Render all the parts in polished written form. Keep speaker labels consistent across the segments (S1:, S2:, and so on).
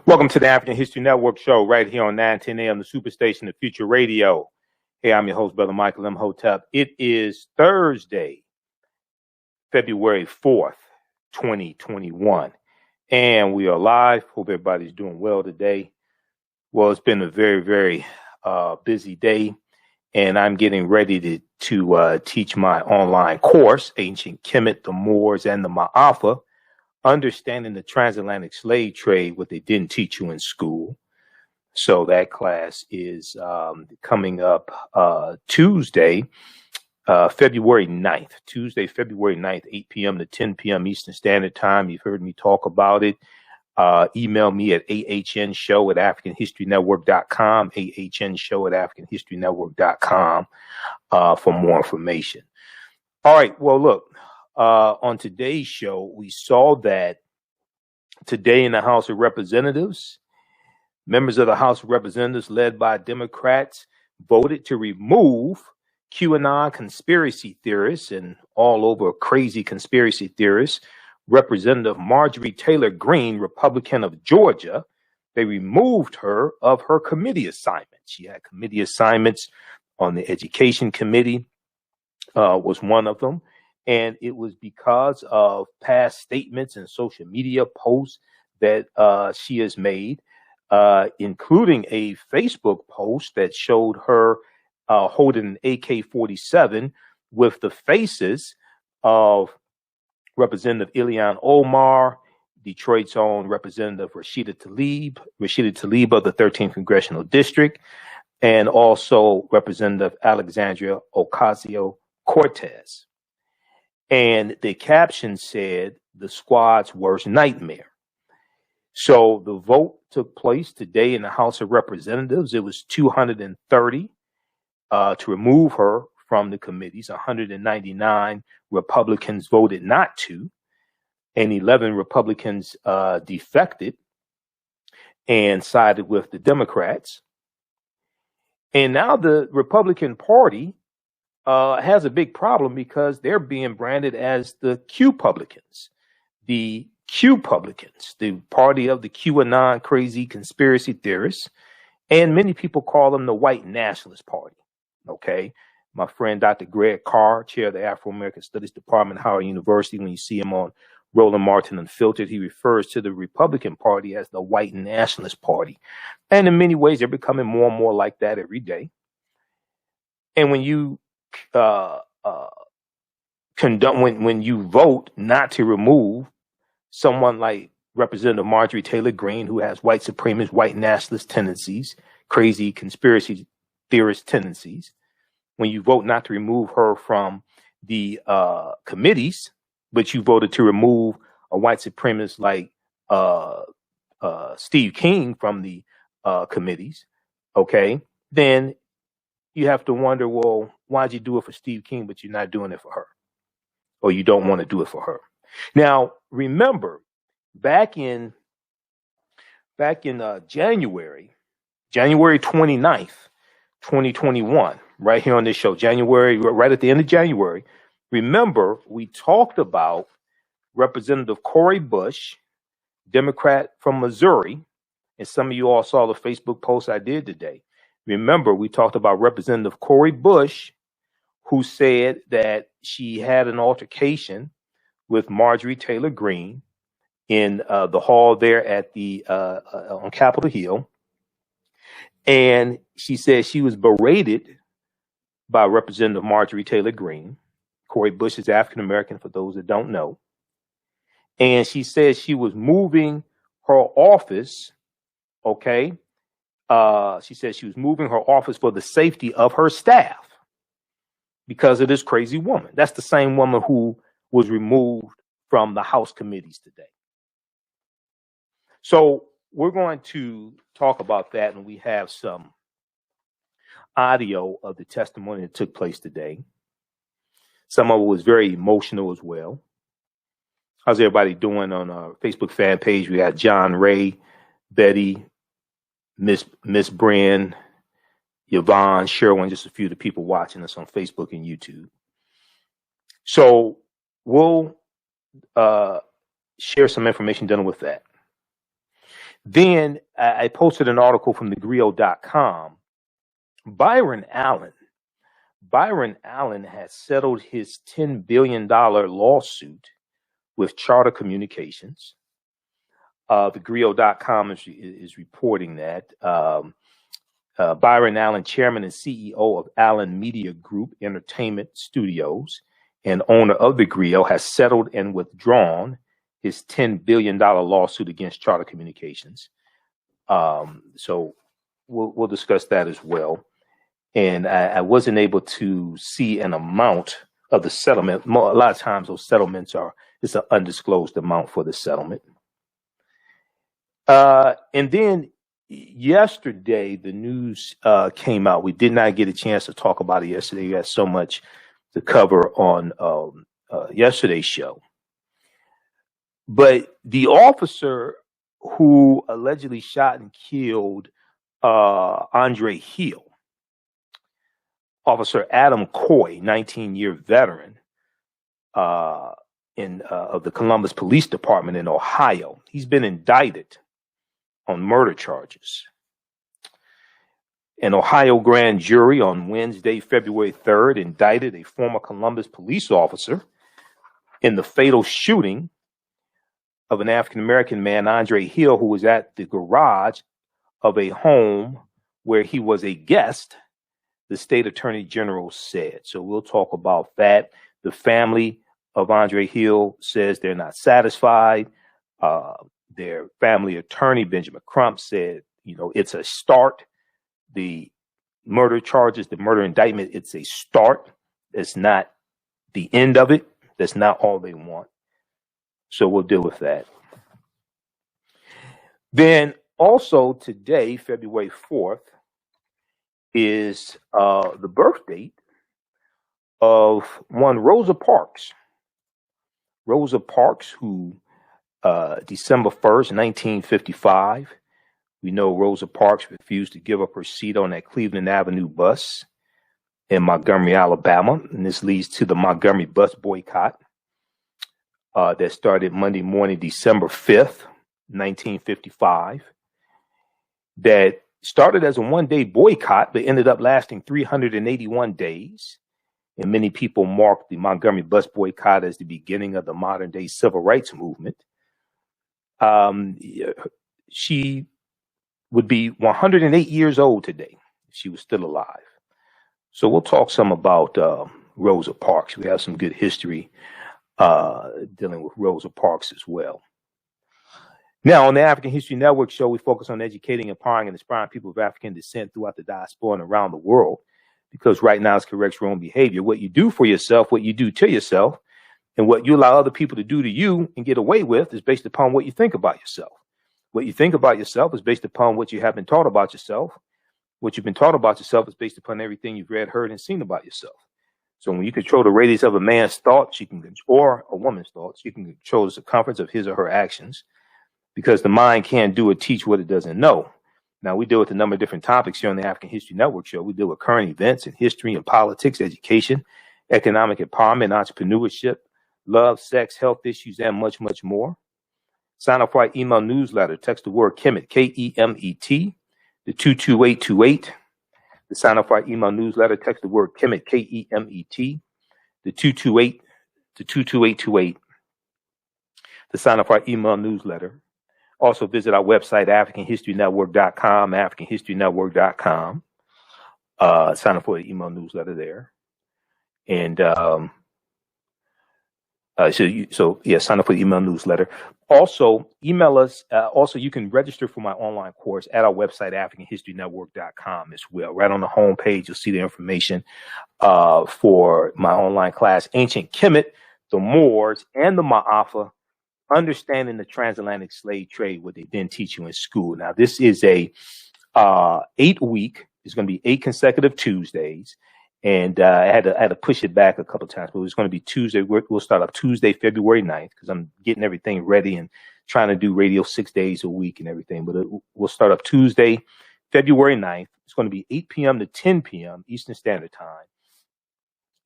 S1: Welcome to the African History Network show right here on 910 AM, the Superstation of Future Radio. Hey, I'm your host, Brother Michael Imhotep. It is Thursday, February 4th, 2021, and we are live. Hope everybody's doing well today. Well, it's been a very, very busy day, and I'm getting ready to teach my online course, Ancient Kemet, the Moors, and the Ma'afa, Understanding the Transatlantic Slave Trade, what they didn't teach you in school. So that class is coming up Tuesday, February 9th, 8 p.m. to 10 p.m. Eastern Standard Time. You've heard me talk about it. Email me at AHNshow@AfricanHistoryNetwork.com, AHNshow@AfricanHistoryNetwork.com for more information. All right. Well, look. On today's show, we saw that today in the House of Representatives, members of the House of Representatives led by Democrats voted to remove QAnon conspiracy theorists and all over crazy conspiracy theorists, Representative Marjorie Taylor Greene, Republican of Georgia. They removed her of her committee assignments. She had committee assignments on the Education Committee, was one of them. And it was because of past statements and social media posts that she has made, including a Facebook post that showed her holding an AK-47 with the faces of Representative Ilhan Omar, Detroit's own Representative Rashida Tlaib of the 13th Congressional District, and also Representative Alexandria Ocasio-Cortez. And the caption said, "The squad's worst nightmare." So the vote took place today in the House of Representatives. It was 230 to remove her from the committees. 199 Republicans voted not to, and 11 Republicans defected and sided with the Democrats. And now the Republican Party has a big problem because they're being branded as the Q-publicans, the party of the QAnon crazy conspiracy theorists. And many people call them the white nationalist party. Okay. My friend, Dr. Greg Carr, chair of the Afro-American Studies Department at Howard University, when you see him on Roland Martin Unfiltered, he refers to the Republican Party as the white nationalist party. And in many ways, they're becoming more and more like that every day. And when you when you vote not to remove someone like Representative Marjorie Taylor Greene, who has white supremacist, white nationalist tendencies, crazy conspiracy theorist tendencies, when you vote not to remove her from the committees, but you voted to remove a white supremacist like Steve King from the committees, okay, then you have to wonder, well, why'd you do it for Steve King, but you're not doing it for her? Or you don't want to do it for her. Now, remember, back in January 29th, 2021, right here on this show, right at the end of January, remember, we talked about Representative Cori Bush, Democrat from Missouri, and some of you all saw the Facebook post I did today. Remember, we talked about Representative Cori Bush, who said that she had an altercation with Marjorie Taylor Greene in the hall there at on Capitol Hill. And she said she was berated by Representative Marjorie Taylor Greene. Cori Bush is African-American, for those that don't know. And she said she was moving her office, okay? She said she was moving her office for the safety of her staff because of this crazy woman. That's the same woman who was removed from the House committees today. So we're going to talk about that, and we have some audio of the testimony that took place today. Some of it was very emotional as well. How's everybody doing on our Facebook fan page? We got John Ray, Betty, Miss Bren, Yvonne, Sherwin, just a few of the people watching us on Facebook and YouTube. So we'll share some information dealing with that. Then I posted an article from thegrio.com. Byron Allen has settled his $10 billion lawsuit with Charter Communications. TheGrio.com is reporting that. Byron Allen, chairman and CEO of Allen Media Group Entertainment Studios and owner of The Grio, has settled and withdrawn his $10 billion lawsuit against Charter Communications. So we'll discuss that as well. And I wasn't able to see an amount of the settlement. A lot of times those settlements it's an undisclosed amount for the settlement. And then yesterday, the news came out. We did not get a chance to talk about it yesterday. We had so much to cover on yesterday's show. But the officer who allegedly shot and killed Andre Hill, Officer Adam Coy, 19-year veteran of the Columbus Police Department in Ohio, he's been indicted on murder charges. An Ohio grand jury on Wednesday, February 3rd, indicted a former Columbus police officer in the fatal shooting of an African-American man, Andre Hill, who was at the garage of a home where he was a guest, the state attorney general said. So we'll talk about that. The family of Andre Hill says they're not satisfied. Their family attorney, Benjamin Crump, said, it's a start. The murder charges, the murder indictment, it's a start. It's not the end of it. That's not all they want. So we'll deal with that. Then also today, February 4th, is the birth date of one Rosa Parks. Rosa Parks, who December 1st, 1955, we know Rosa Parks refused to give up her seat on that Cleveland Avenue bus in Montgomery, Alabama. And this leads to the Montgomery bus boycott that started Monday morning, December 5th, 1955, that started as a one-day boycott, but ended up lasting 381 days. And many people marked the Montgomery bus boycott as the beginning of the modern-day civil rights movement. She would be 108 years old today if she was still alive. So we'll talk some about Rosa Parks. We have some good history dealing with Rosa Parks as well. Now, on the African History Network show, we focus on educating, empowering, and inspiring people of African descent throughout the diaspora and around the world, because right now it's corrects your own behavior. What you do for yourself, what you do to yourself, and what you allow other people to do to you and get away with is based upon what you think about yourself. What you think about yourself is based upon what you have been taught about yourself. What you've been taught about yourself is based upon everything you've read, heard, and seen about yourself. So when you control the radius of a man's thoughts, or a woman's thoughts, you can control the circumference of his or her actions, because the mind can't do or teach what it doesn't know. Now, we deal with a number of different topics here on the African History Network show. We deal with current events in history and politics, education, economic empowerment, entrepreneurship, love, sex, health issues, and much, much more. Sign up for our email newsletter. Text the word Kemet, K-E-M-E-T, to 22828. To sign up for our email newsletter, text the word Kemet, K-E-M-E-T, to 22828. To sign up for our email newsletter. Also visit our website, AfricanHistoryNetwork.com, AfricanHistoryNetwork.com. Sign up for the email newsletter there. And sign up for the email newsletter. Also, email us. Also, you can register for my online course at our website, AfricanHistoryNetwork.com as well. Right on the home page, you'll see the information for my online class, Ancient Kemet, the Moors, and the Ma'afa, Understanding the Transatlantic Slave Trade, what they didn't teach you in school. Now, this is a 8-week. It's going to be 8 consecutive Tuesdays. And I had to push it back a couple of times, but it's going to be Tuesday. We'll start up Tuesday, February 9th, because I'm getting everything ready and trying to do radio 6 days a week and everything. But we'll start up Tuesday, February 9th. It's going to be 8 p.m. to 10 p.m. Eastern Standard Time.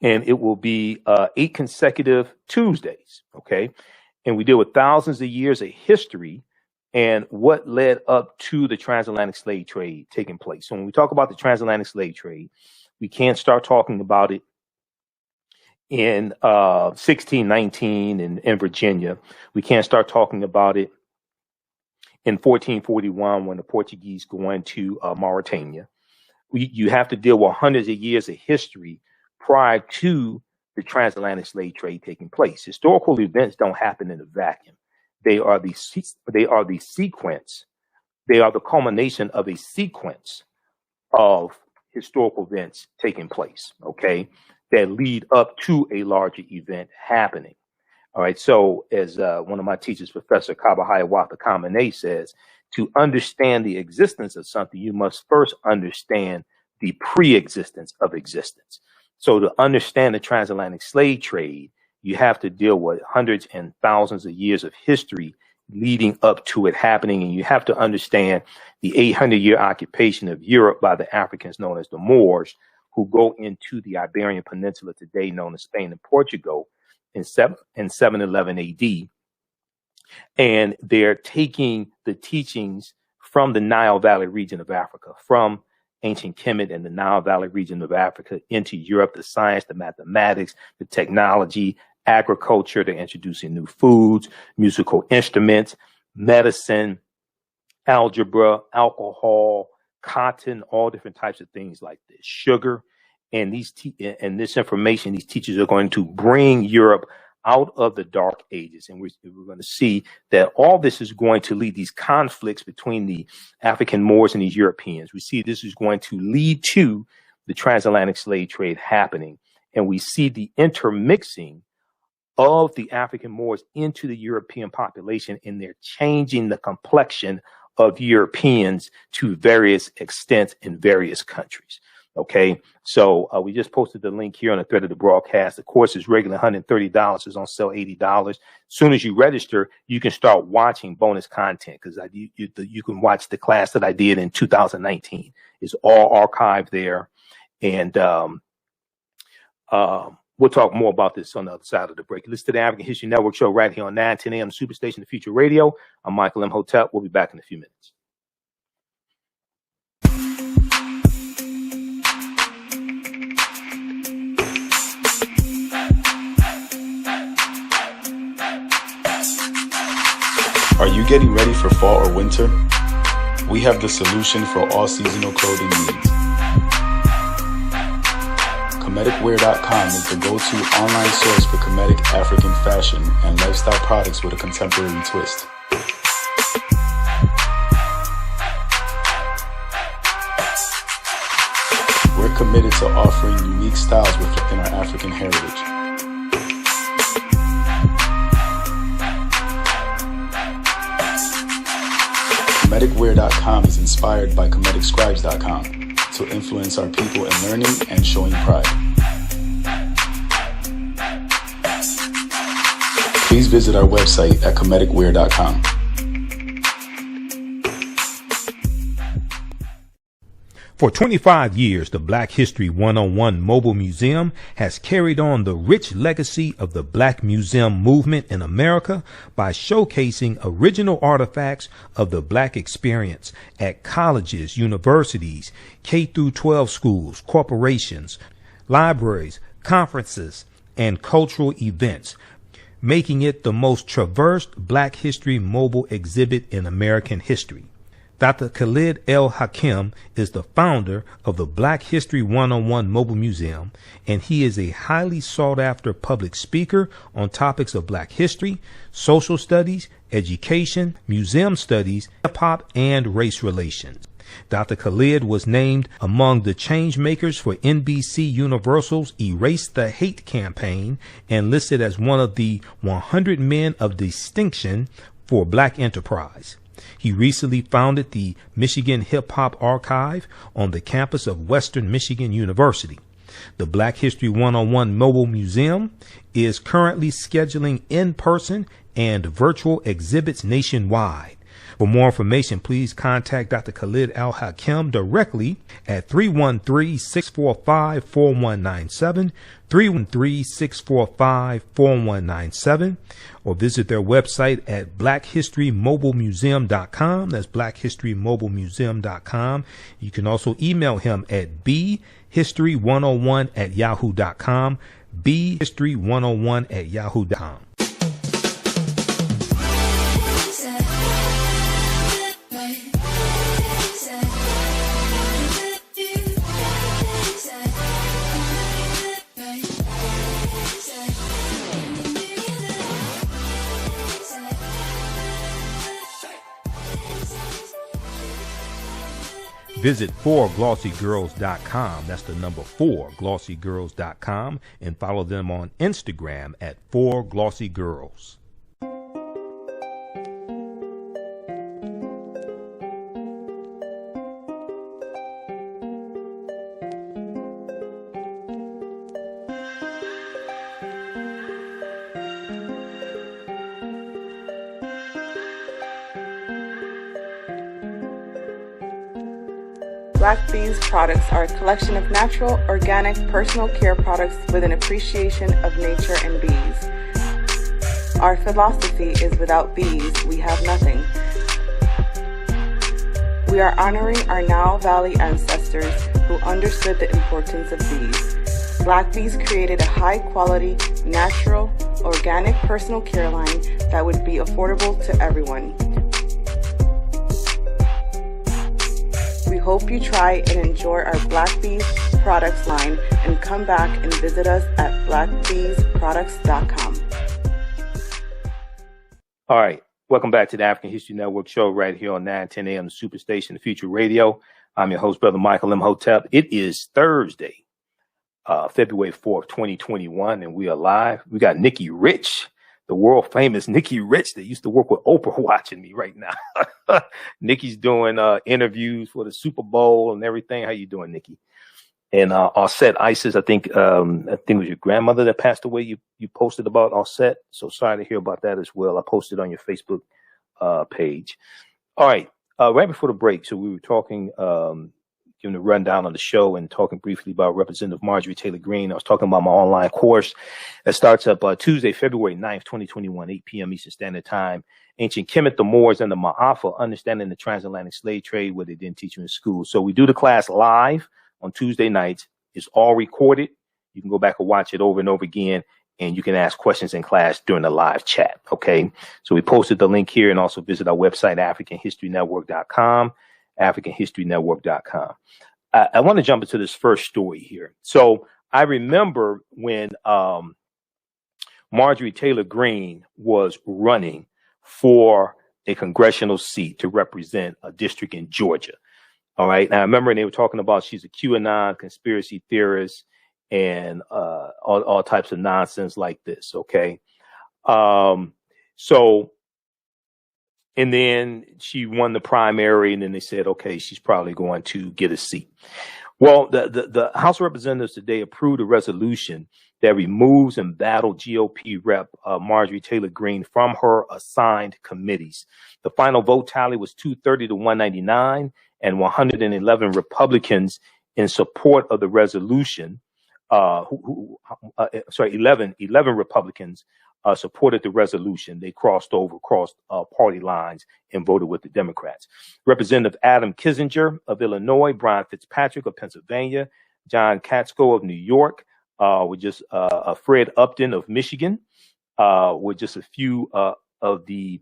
S1: And it will be 8 consecutive Tuesdays, okay? And we deal with thousands of years of history and what led up to the transatlantic slave trade taking place. So when we talk about the transatlantic slave trade, we can't start talking about it in 1619 in Virginia. We can't start talking about it in 1441 when the Portuguese go into Mauritania. You have to deal with hundreds of years of history prior to the transatlantic slave trade taking place. Historical events don't happen in a vacuum. They are the sequence. They are the culmination of a sequence of historical events taking place, okay, that lead up to a larger event happening. All right. So as one of my teachers, Professor Kabahayawatha Kamene, says, to understand the existence of something, you must first understand the pre-existence of existence. So to understand the transatlantic slave trade, you have to deal with hundreds and thousands of years of history leading up to it happening. And you have to understand the 800-year occupation of Europe by the Africans known as the Moors, who go into the Iberian Peninsula today known as Spain and Portugal in 711 AD. And they're taking the teachings from the Nile Valley region of Africa, from ancient Kemet and the Nile Valley region of Africa into Europe, the science, the mathematics, the technology, agriculture. They're introducing new foods, musical instruments, medicine, algebra, alcohol, cotton, all different types of things like this, sugar. And this information, these teachers are going to bring Europe out of the Dark Ages. And we're going to see that all this is going to lead these conflicts between the African Moors and these Europeans. We see this is going to lead to the transatlantic slave trade happening. And we see the intermixing of the African Moors into the European population, and they're changing the complexion of Europeans to various extents in various countries. Okay, so we just posted the link here on the thread of the broadcast. The course is regular $130. It's on sale $80. As soon as you register, you can start watching bonus content, because you can watch the class that I did in 2019. It's all archived there. And we'll talk more about this on the other side of the break. Listen to the African History Network show right here on 9:10 a.m. Superstation, The Future Radio. I'm Michael Imhotep. We'll be back in a few minutes.
S2: Are you getting ready for fall or winter? We have the solution for all seasonal clothing needs. Kemeticwear.com is the go-to online source for Kemetic African fashion and lifestyle products with a contemporary twist. We're committed to offering unique styles reflecting our African heritage. Kemeticwear.com is inspired by KemeticScribes.com to influence our people in learning and showing pride. Please visit our website at Kemeticwear.com.
S1: For 25 years, the Black History 101 Mobile Museum has carried on the rich legacy of the Black Museum movement in America by showcasing original artifacts of the Black experience at colleges, universities, K-12 schools, corporations, libraries, conferences, and cultural events, making it the most traversed Black History mobile exhibit in American history. Dr. Khalid El Hakim is the founder of the Black History 101 Mobile Museum, and he is a highly sought-after public speaker on topics of Black history, social studies, education, museum studies, hip-hop, and race relations. Dr. Khalid was named among the change makers for NBC Universal's Erase the Hate campaign and listed as one of the 100 men of distinction for Black enterprise. He recently founded the Michigan Hip Hop Archive on the campus of Western Michigan University. The Black History 101 Mobile Museum is currently scheduling in-person and virtual exhibits nationwide. For more information, please contact Dr. Khalid Al-Hakim directly at 313-645-4197, 313-645-4197, or visit their website at blackhistorymobilemuseum.com. That's blackhistorymobilemuseum.com. You can also email him at bhistory101@yahoo.com, bhistory101@yahoo.com. Visit 4glossygirls.com. That's the number 4glossygirls.com, and follow them on Instagram at 4glossygirls.
S3: Black Bees products are a collection of natural, organic, personal care products with an appreciation of nature and bees. Our philosophy is without bees, we have nothing. We are honoring our Nile Valley ancestors who understood the importance of bees. Black Bees created a high-quality, natural, organic personal care line that would be affordable to everyone. We hope you try and enjoy our Black Bees products line and come back and visit us at blackbeesproducts.com.
S1: All right. Welcome back to the African History Network show right here on 9:10 a.m. the Superstation, the Future Radio. I'm your host, Brother Michael Imhotep. It is Thursday, February 4th, 2021, and we are live. We got Nikki Rich, the world famous Nikki Rich that used to work with Oprah, watching me right now. Nikki's doing interviews for the Super Bowl and everything. How you doing, Nikki? And Offset Isis, I think it was your grandmother that passed away. You posted about Offset. So sorry to hear about that as well. I posted on your Facebook page. All right. Right before the break, so we were talking, giving a rundown on the show and talking briefly about Representative Marjorie Taylor Greene. I was talking about my online course that starts up Tuesday, February 9th, 2021, 8 p.m. Eastern Standard Time. Ancient Kemet, the Moors, and the Ma'afa, Understanding the Transatlantic Slave Trade, what they didn't teach you in school. So we do the class live on Tuesday nights. It's all recorded. You can go back and watch it over and over again, and you can ask questions in class during the live chat. Okay. So we posted the link here, and also visit our website, AfricanHistoryNetwork.com, AfricanHistoryNetwork.com. I want to jump into this first story here. So I remember when Marjorie Taylor Greene was running for a congressional seat to represent a district in Georgia. All right. Now, I remember they were talking about she's a QAnon conspiracy theorist and all types of nonsense like this. OK, so and then she won the primary, and then they said, OK, she's probably going to get a seat. Well, the House of Representatives today approved a resolution that removes embattled GOP rep Marjorie Taylor Greene from her assigned committees. The final vote tally was 230 to 199, and 111 Republicans in support of the resolution. 11 Republicans supported the resolution. They crossed party lines and voted with the Democrats. Representative Adam Kinzinger of Illinois, Brian Fitzpatrick of Pennsylvania, John Katsko of New York, with just Fred Upton of Michigan, with just a few of the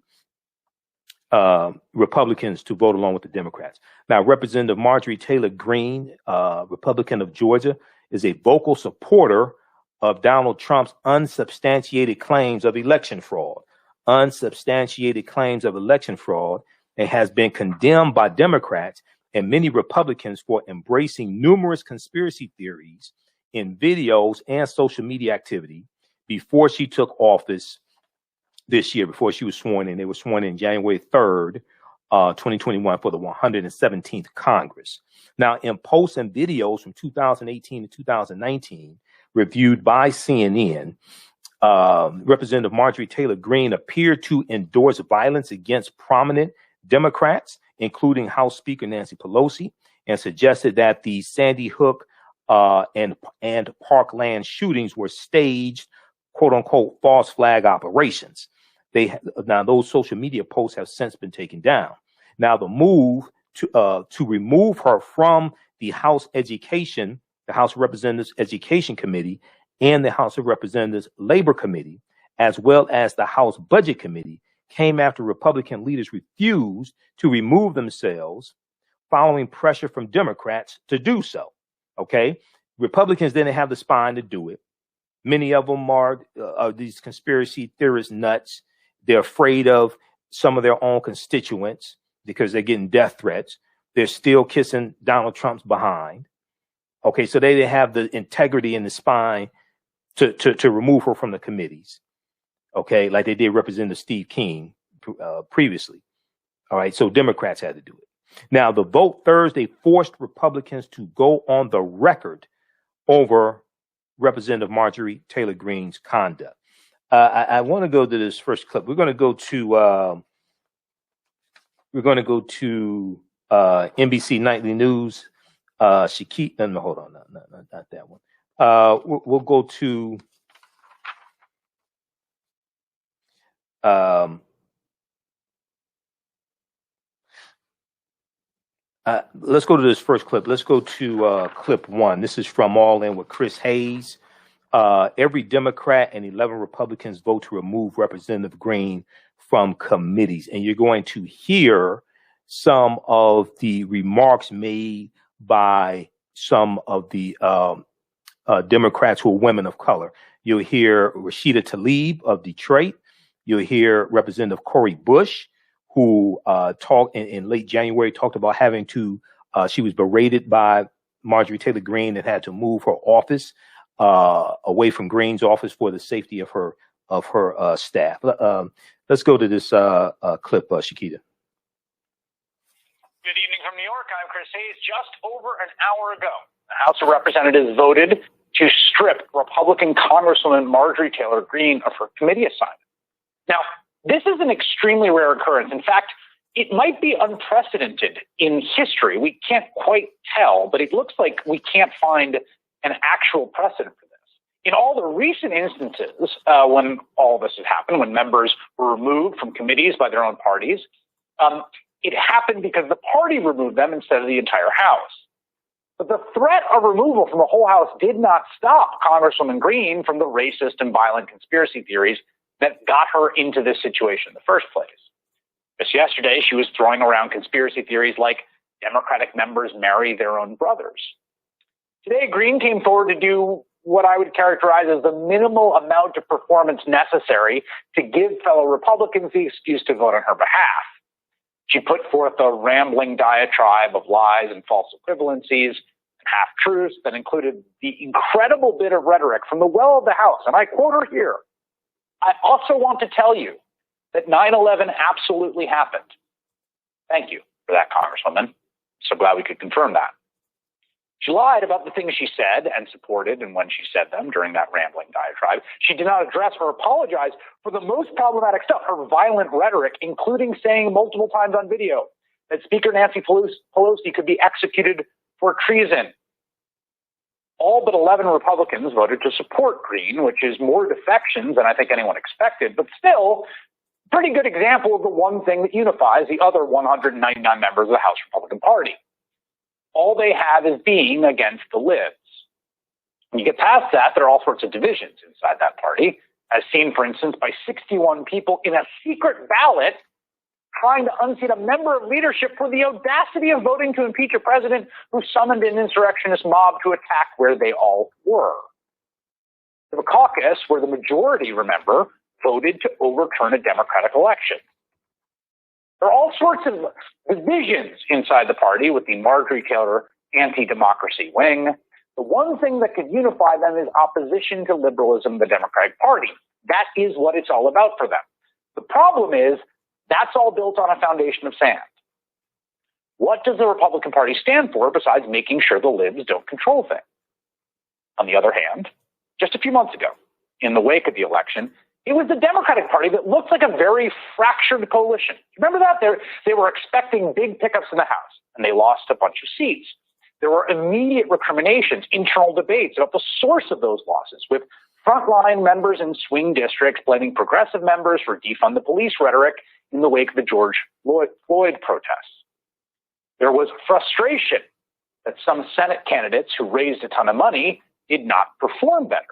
S1: Republicans to vote along with the Democrats. Now, Representative Marjorie Taylor Greene, Republican of Georgia, is a vocal supporter of Donald Trump's unsubstantiated claims of election fraud. Unsubstantiated claims of election fraud, and has been condemned by Democrats and many Republicans for embracing numerous conspiracy theories in videos and social media activity before she took office this year, before she was sworn in. They were sworn in January 3rd, 2021 for the 117th Congress. Now, in posts and videos from 2018 to 2019, reviewed by CNN, Representative Marjorie Taylor Greene appeared to endorse violence against prominent Democrats, including House Speaker Nancy Pelosi, and suggested that the Sandy Hook and Parkland shootings were staged, quote unquote, false flag operations. Now those social media posts have since been taken down. Now the move to remove her from the House of Representatives Education Committee and the House of Representatives Labor Committee, as well as the House Budget Committee, came after Republican leaders refused to remove themselves following pressure from Democrats to do so. Okay, Republicans didn't have the spine to do it. Many of them are these conspiracy theorist nuts. They're afraid of some of their own constituents because they're getting death threats. They're still kissing Donald Trump's behind. Okay, so they didn't have the integrity and the spine to remove her from the committees. Okay, like they did Representative Steve King previously. All right, so Democrats had to do it. Now, the vote Thursday forced Republicans to go on the record over Representative Marjorie Taylor Greene's conduct. I want to go to this first clip. We're going to go to NBC Nightly News. Shakita, no, hold on, not that one. We'll go to let's go to this first clip. Let's go to clip one. This is from All In with Chris Hayes. Every Democrat and 11 Republicans vote to remove Representative Greene from committees. And you're going to hear some of the remarks made by some of the Democrats who are women of color. You'll hear Rashida Tlaib of Detroit. You'll hear Representative Cori Bush, who talked in late January, talked about having to, she was berated by Marjorie Taylor Greene and had to move her office away from Greene's office for the safety of her staff. Let's go to this clip, Shakita.
S4: Good evening from New York. I'm Chris Hayes. Just over an hour ago, the House of Representatives voted to strip Republican Congresswoman Marjorie Taylor Greene of her committee assignment. Now, this is an extremely rare occurrence. In fact, it might be unprecedented in history. We can't quite tell, but it looks like we can't find an actual precedent for this. In all the recent instances, when all this has happened, when members were removed from committees by their own parties, it happened because the party removed them instead of the entire House. But the threat of removal from the whole House did not stop Congresswoman Greene from the racist and violent conspiracy theories that got her into this situation in the first place. Just yesterday, she was throwing around conspiracy theories like Democratic members marry their own brothers. Today, Greene came forward to do what I would characterize as the minimal amount of performance necessary to give fellow Republicans the excuse to vote on her behalf. She put forth a rambling diatribe of lies and false equivalencies and half-truths that included the incredible bit of rhetoric from the well of the House, and I quote her here. I also want to tell you that 9/11 absolutely happened. Thank you for that, Congresswoman. So glad we could confirm that. She lied about the things she said and supported and when she said them during that rambling diatribe. She did not address or apologize for the most problematic stuff, her violent rhetoric, including saying multiple times on video that Speaker Nancy Pelosi could be executed for treason. All but 11 Republicans voted to support Greene, which is more defections than I think anyone expected, but still a pretty good example of the one thing that unifies the other 199 members of the House Republican Party. All they have is being against the libs. When you get past that, there are all sorts of divisions inside that party, as seen, for instance, by 61 people in a secret ballot trying to unseat a member of leadership for the audacity of voting to impeach a president who summoned an insurrectionist mob to attack where they all were. The caucus, where the majority, remember, voted to overturn a Democratic election. There are all sorts of divisions inside the party with the Marjorie Taylor anti-democracy wing. The one thing that could unify them is opposition to liberalism in the Democratic Party. That is what it's all about for them. The problem is that's all built on a foundation of sand. What does the Republican Party stand for besides making sure the libs don't control things? On the other hand, just a few months ago, in the wake of the election, it was the Democratic Party that looked looked like a very fractured coalition. Remember that? They were expecting big pickups in the House, and they lost a bunch of seats. There were immediate recriminations, internal debates about the source of those losses, with frontline members in swing districts blaming progressive members for defund the police rhetoric in the wake of the George Floyd protests. There was frustration that some Senate candidates who raised a ton of money did not perform better.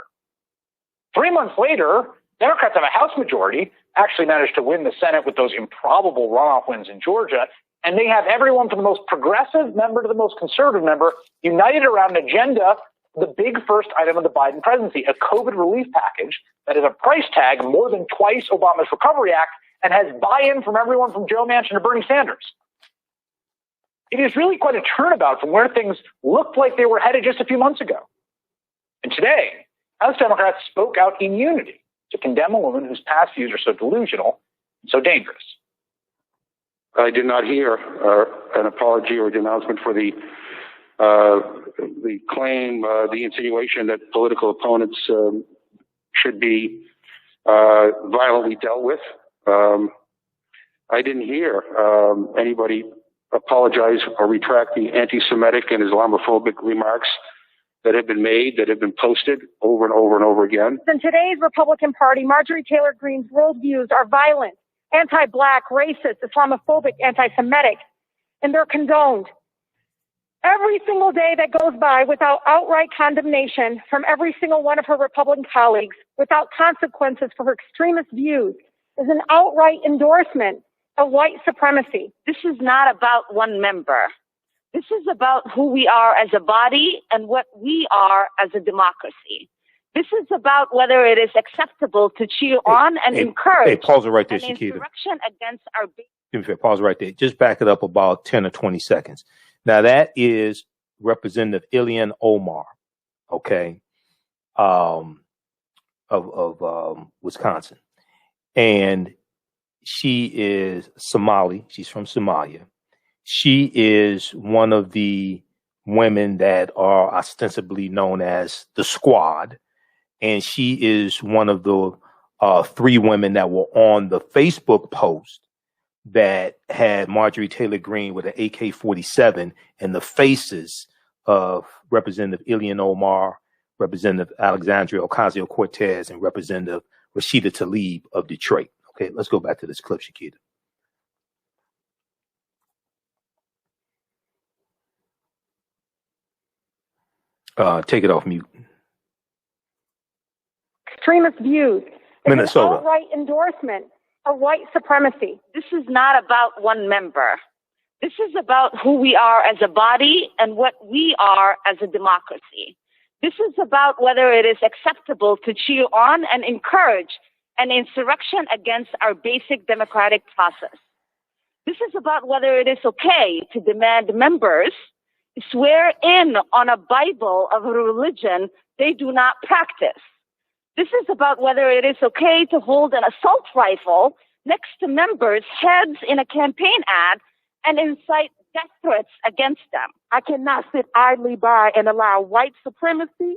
S4: 3 months later, Democrats have a House majority, actually managed to win the Senate with those improbable runoff wins in Georgia, and they have everyone from the most progressive member to the most conservative member united around an agenda, the big first item of the Biden presidency, a COVID relief package that is a price tag more than twice Obama's Recovery Act and has buy-in from everyone from Joe Manchin to Bernie Sanders. It is really quite a turnabout from where things looked like they were headed just a few months ago. And today, House Democrats spoke out in unity to condemn a woman whose past views are so delusional and so dangerous.
S5: I did not hear an apology or denouncement for the claim, the insinuation that political opponents should be violently dealt with. I didn't hear anybody apologize or retract the anti-Semitic and Islamophobic remarks that have been made, that have been posted over and over and over again.
S6: In today's Republican Party, Marjorie Taylor Greene's worldviews are violent, anti-Black, racist, Islamophobic, anti-Semitic, and they're condoned. Every single day that goes by without outright condemnation from every single one of her Republican colleagues, without consequences for her extremist views, is an outright endorsement of white supremacy.
S7: This is not about one member. This is about who we are as a body and what we are as a democracy. This is about whether it is acceptable to cheer on and encourage.
S1: Hey, pause it right there,
S7: an
S1: Shakita.
S7: insurrection against our.
S1: Give me a fair, pause right there. Just back it up about 10 or 20 seconds. Now that is Representative Ilhan Omar, okay, of Wisconsin, and she is Somali. She's from Somalia. She is one of the women that are ostensibly known as the Squad, and she is one of the 3 women that were on the Facebook post that had Marjorie Taylor Greene with an AK-47 and the faces of Representative Ilhan Omar, Representative Alexandria Ocasio-Cortez, and Representative Rashida Tlaib of Detroit. Okay, let's go back to this clip, Shakita. Take it off mute.
S6: Extremist views.
S1: Minnesota.
S6: An outright endorsement of white supremacy.
S7: This is not about one member. This is about who we are as a body and what we are as a democracy. This is about whether it is acceptable to cheer on and encourage an insurrection against our basic democratic process. This is about whether it is okay to demand members swear in on a Bible of a religion they do not practice. This is about whether it is okay to hold an assault rifle next to members' heads in a campaign ad and incite death threats against them.
S8: I cannot sit idly by and allow white supremacy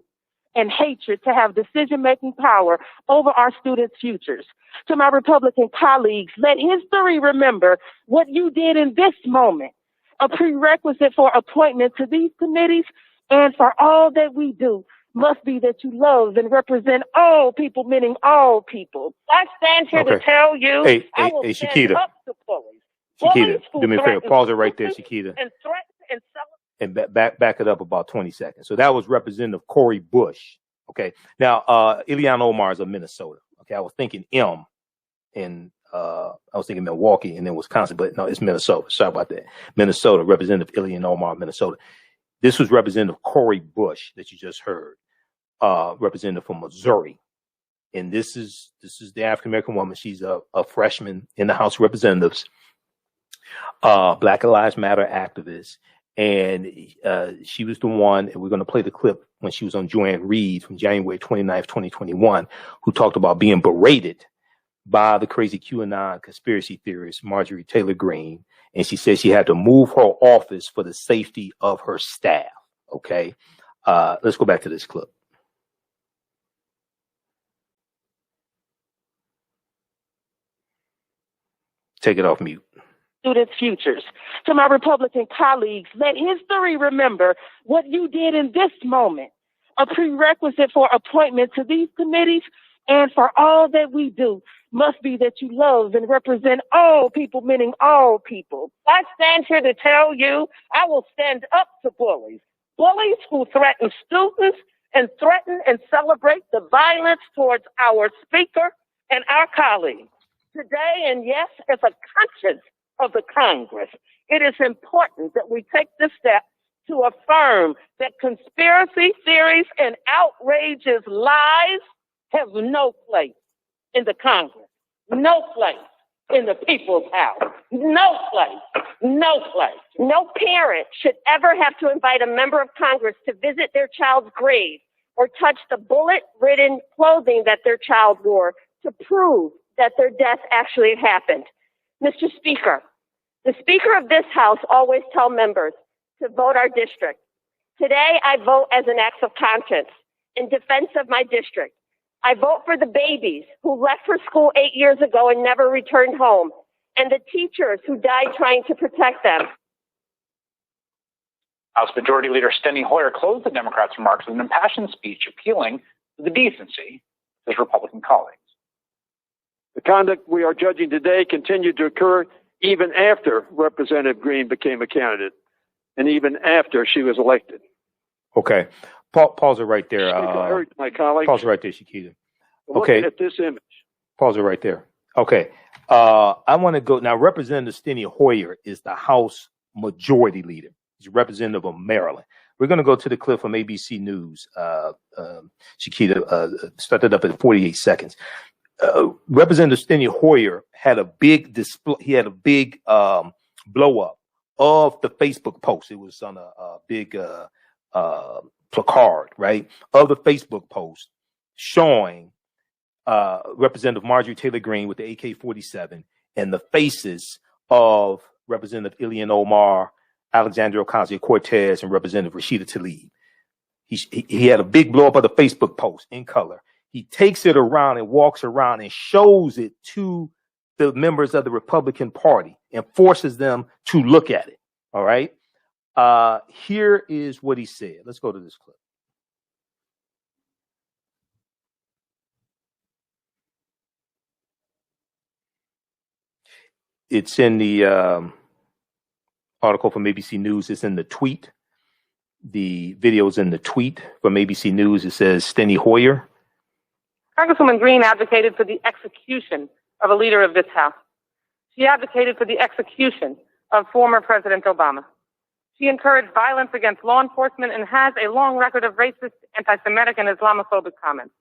S8: and hatred to have decision-making power over our students' futures. To my Republican colleagues, let history remember what you did in this moment. A prerequisite for appointment to these committees and for all that we do must be that you love and represent all people, meaning all people. I stand here to tell you, I will stand
S1: Shakita.
S8: up to bullies.
S1: Shakita, do me a favor. Pause it right there, Shakita.
S8: And threaten and celebrate.
S1: And back it up about 20 seconds. So that was Representative Cori Bush. Okay. Now, Ilhan Omar is of Minnesota. Okay. I was thinking I was thinking Milwaukee and then Wisconsin, but no, it's Minnesota. Sorry about that. Minnesota, Representative Ilhan Omar, Minnesota. This was Representative Cori Bush that you just heard, representative from Missouri. And this is the African-American woman. She's a freshman in the House of Representatives, Black Lives Matter activist. And she was the one, and we're going to play the clip when she was on Joanne Reed from January 29th, 2021, who talked about being berated by the crazy QAnon conspiracy theorist, Marjorie Taylor Greene. And she said she had to move her office for the safety of her staff. Okay. Let's go back to this clip. Take it off mute.
S8: Students' futures. To my Republican colleagues, let history remember what you did in this moment. A prerequisite for appointment to these committees and for all that we do must be that you love and represent all people, meaning all people. I stand here to tell you I will stand up to bullies. Bullies who threaten students and threaten and celebrate the violence towards our speaker and our colleagues. Today, and yes, as a conscience of the Congress, it is important that we take this step to affirm that conspiracy theories and outrageous lies have no place in the Congress, no place in the people's house, no place, no place.
S9: No parent should ever have to invite a member of Congress to visit their child's grave or touch the bullet-ridden clothing that their child wore to prove that their death actually happened. Mr. Speaker, the Speaker of this House always tells members to vote our district. Today, I vote as an act of conscience in defense of my district. I vote for the babies who left for school 8 years ago and never returned home, and the teachers who died trying to protect them.
S4: House Majority Leader Steny Hoyer closed the Democrats' remarks with an impassioned speech appealing to the decency of his Republican colleagues.
S10: The conduct we are judging today continued to occur even after Representative Greene became a candidate and even after she was elected.
S1: Okay. Pause it right there.
S10: I urge my colleagues.
S1: Pause it right there, Shakita.
S10: Looking
S1: Okay.
S10: at this image.
S1: Pause it right there. Okay. I want to go now. Representative Steny Hoyer is the House Majority Leader. He's a representative of Maryland. We're going to go to the clip from ABC News. Shakita, started up at 48 seconds. Representative Steny Hoyer had a big display. He had a big blow up of the Facebook post. It was on a big placard, right, of the Facebook post showing Representative Marjorie Taylor Greene with the AK-47 and the faces of Representative Ilhan Omar, Alexandria Ocasio-Cortez, and Representative Rashida Tlaib. He had a big blow up of the Facebook post in color. He takes it around and walks around and shows it to the members of the Republican Party and forces them to look at it. All right. Here is what he said. Let's go to this clip. It's in the article from ABC News. It's in the tweet. The video's in the tweet from ABC News. It says Steny Hoyer.
S11: Congresswoman Greene advocated for the execution of a leader of this House. She advocated for the execution of former President Obama. She encouraged violence against law enforcement and has a long record of racist, anti-Semitic, and Islamophobic comments.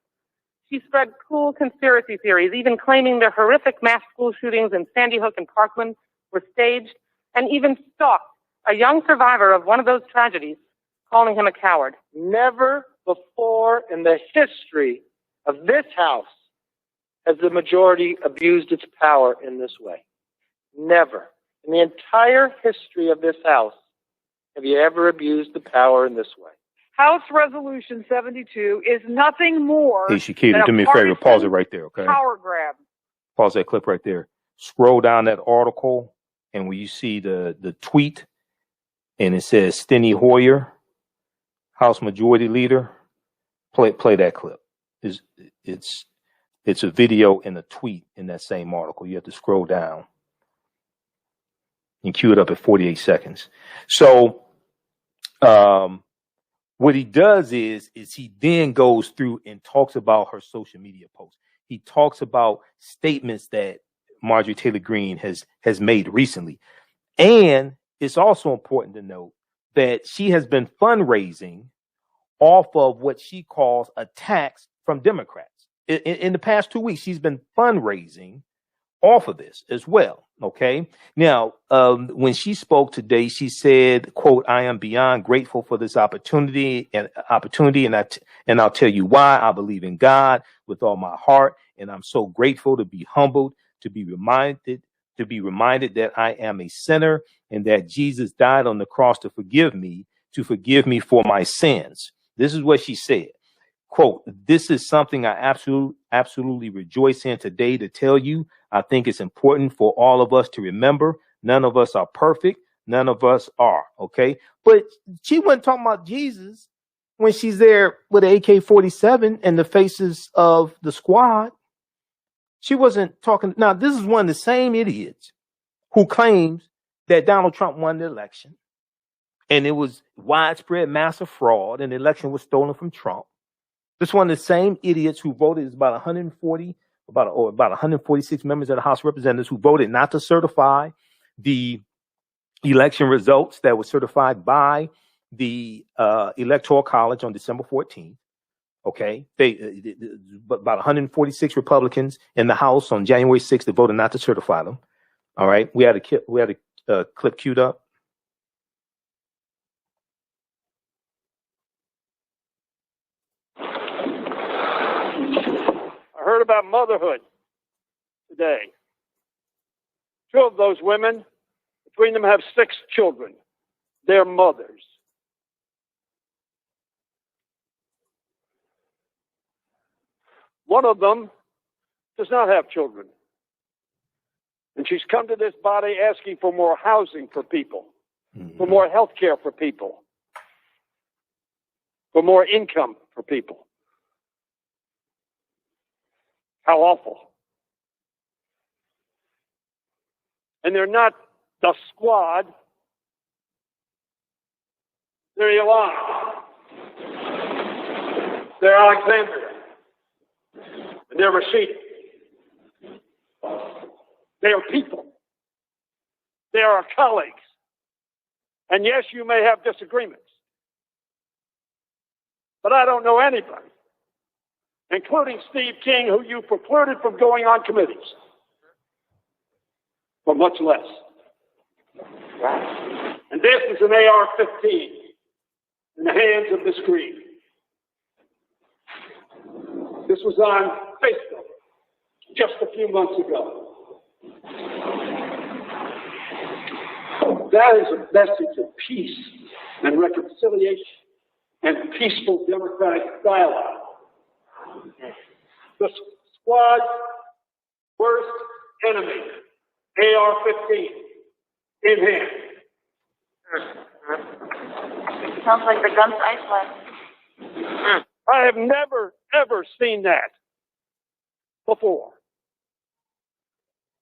S11: She spread cool conspiracy theories, even claiming the horrific mass school shootings in Sandy Hook and Parkland were staged, and even stalked a young survivor of one of those tragedies, calling him a coward.
S10: Never before in the history of this House has the majority abused its power in this way. Never. In the entire history of this House, have you ever abused the power in this way?
S12: House Resolution 72 is nothing more
S1: Hey, Shakita,
S12: than
S1: do me a favor. Pause it right there, okay?
S12: Power grab.
S1: Pause that clip right there. Scroll down that article, and when you see the tweet, and it says Steny Hoyer, House Majority Leader, play that clip. It's a video and a tweet in that same article. You have to scroll down and cue it up at 48 seconds. So what he does is he then goes through and talks about her social media posts. He talks about statements that Marjorie Taylor Greene has made recently. And it's also important to note that she has been fundraising off of what she calls attacks from Democrats. In the past 2 weeks, she's been fundraising off of this as well. Okay. Now, when she spoke today, she said, quote, "I am beyond grateful for this opportunity, and I'll tell you why. I believe in God with all my heart, and I'm so grateful to be humbled, to be reminded that I am a sinner and that Jesus died on the cross to forgive me for my sins." This is what she said. Quote, "This is something I absolutely rejoice in today to tell you. I think it's important for all of us to remember. None of us are perfect. None of us are." Okay. But she wasn't talking about Jesus when she's there with an AK-47 and the faces of the squad. She wasn't talking. Now, this is one of the same idiots who claims that Donald Trump won the election and it was widespread massive fraud and the election was stolen from Trump. This one of the same idiots who voted, is about 146 members of the House of Representatives who voted not to certify the election results that were certified by the Electoral College on December 14th. Okay, about 146 Republicans in the House on January 6th that voted not to certify them. All right, we had a clip queued up.
S13: I heard about motherhood today. 2 of those women, between them, have 6 children. They're mothers. One of them does not have children. And she's come to this body asking for more housing for people, for more health care for people, for more income for people. How awful. And they're not the squad. They're Elon. They're Alexandria. And they're Rashida. They are people. They are our colleagues. And yes, you may have disagreements. But I don't know anybody, including Steve King, who you precluded from going on committees, for much less. And this is an AR-15 in the hands of this Green. This was on Facebook just a few months ago. That is a message of peace and reconciliation and peaceful democratic dialogue. The squad's worst enemy, AR-15, in hand.
S7: Sounds like the guns Iceland.
S13: I have never, ever seen that before.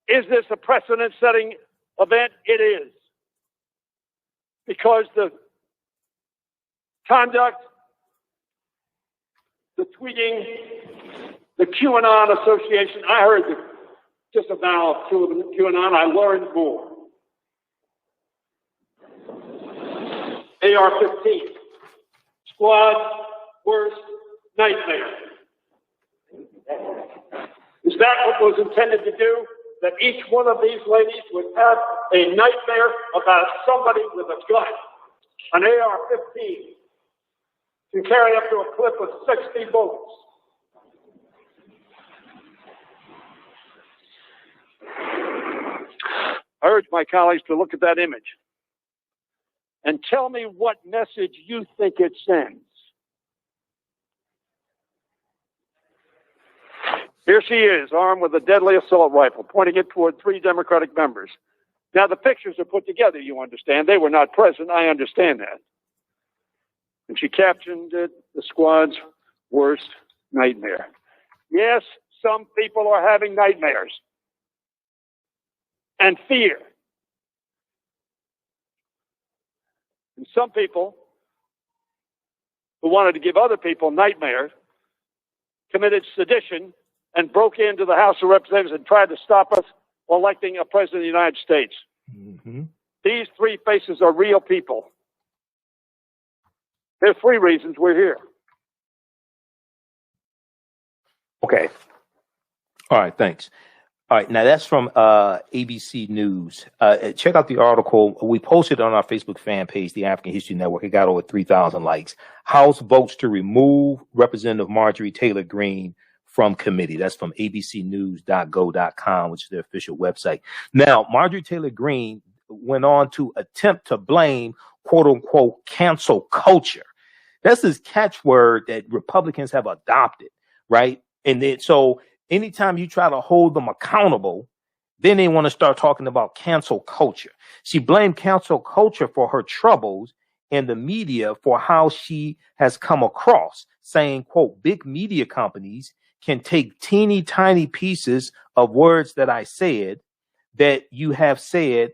S13: Is this a precedent-setting event? It is. Because the conduct, the tweeting, the QAnon Association, I heard just about QAnon, I learned more. AR-15, squad's worst nightmare. Is that what was intended to do? That each one of these ladies would have a nightmare about somebody with a gun, an AR-15, can carry up to a clip of 60 bullets. I urge my colleagues to look at that image and tell me what message you think it sends. Here she is, armed with a deadly assault rifle, pointing it toward 3 Democratic members. Now, the pictures are put together, you understand. They were not present. I understand that. And she captioned it, the squad's worst nightmare. Yes, some people are having nightmares and fear. And some people who wanted to give other people nightmares committed sedition and broke into the House of Representatives and tried to stop us electing a president of the United States. Mm-hmm. These 3 faces are real people. There's 3 reasons we're here.
S1: Okay. All right, thanks. All right, now that's from ABC News. Check out the article. We posted it on our Facebook fan page, the African History Network. It got over 3,000 likes. House votes to remove Representative Marjorie Taylor Greene from committee. That's from abcnews.go.com, which is their official website. Now, Marjorie Taylor Greene went on to attempt to blame, quote unquote, cancel culture. That's this catchword that Republicans have adopted, right? And then so anytime you try to hold them accountable, then they want to start talking about cancel culture. She blamed cancel culture for her troubles in the media for how she has come across, saying, quote, big media companies can take teeny tiny pieces of words that I said, that you have said,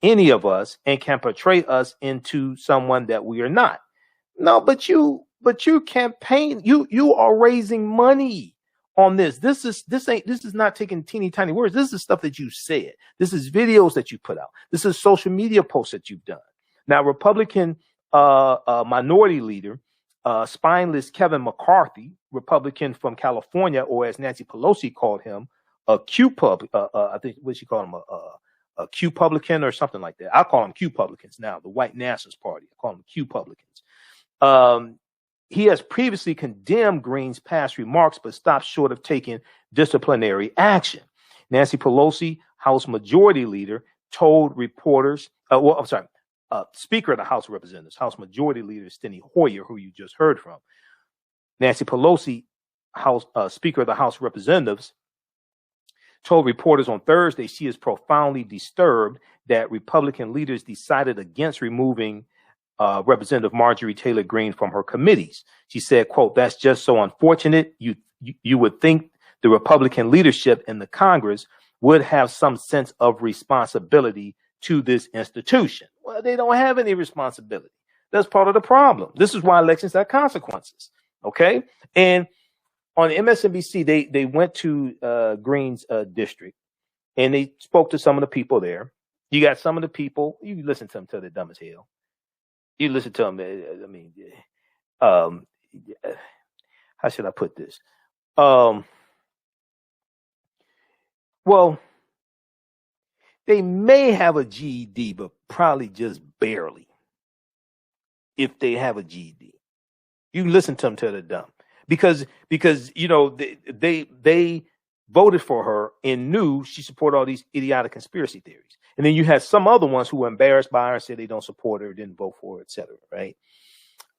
S1: any of us, and can portray us into someone that we are not. No, but you campaign, you are raising money on this. This is not taking teeny tiny words. This is stuff that you said. This is videos that you put out. This is social media posts that you've done. Now, Republican minority leader, spineless Kevin McCarthy, Republican from California, or as Nancy Pelosi called him, a I think what she called him, a Q-publican or something like that. I call them Q-publicans now, the white nationalist party. I call them Q-publicans. He has previously condemned Greene's past remarks, but stopped short of taking disciplinary action. Nancy Pelosi, House Majority Leader, told reporters, Speaker of the House of Representatives, House Majority Leader Steny Hoyer, who you just heard from. Nancy Pelosi, Speaker of the House of Representatives, told reporters on Thursday she is profoundly disturbed that Republican leaders decided against removing Representative Marjorie Taylor Greene from her committees. She said, quote, that's just so unfortunate. You would think the Republican leadership in the Congress would have some sense of responsibility to this institution. Well, they don't have any responsibility. That's part of the problem. This is why elections have consequences. Okay. And on MSNBC, they went to Greene's district and they spoke to some of the people there. You got some of the people, you listen to them till they're dumb as hell. You listen to them. I mean, how should I put this? Well, they may have a GED, but probably just barely. If they have a GED, you listen to them till they're dumb, because you know they voted for her and knew she supported all these idiotic conspiracy theories. And then you had some other ones who were embarrassed by her and said they don't support her, didn't vote for her, etc. Right?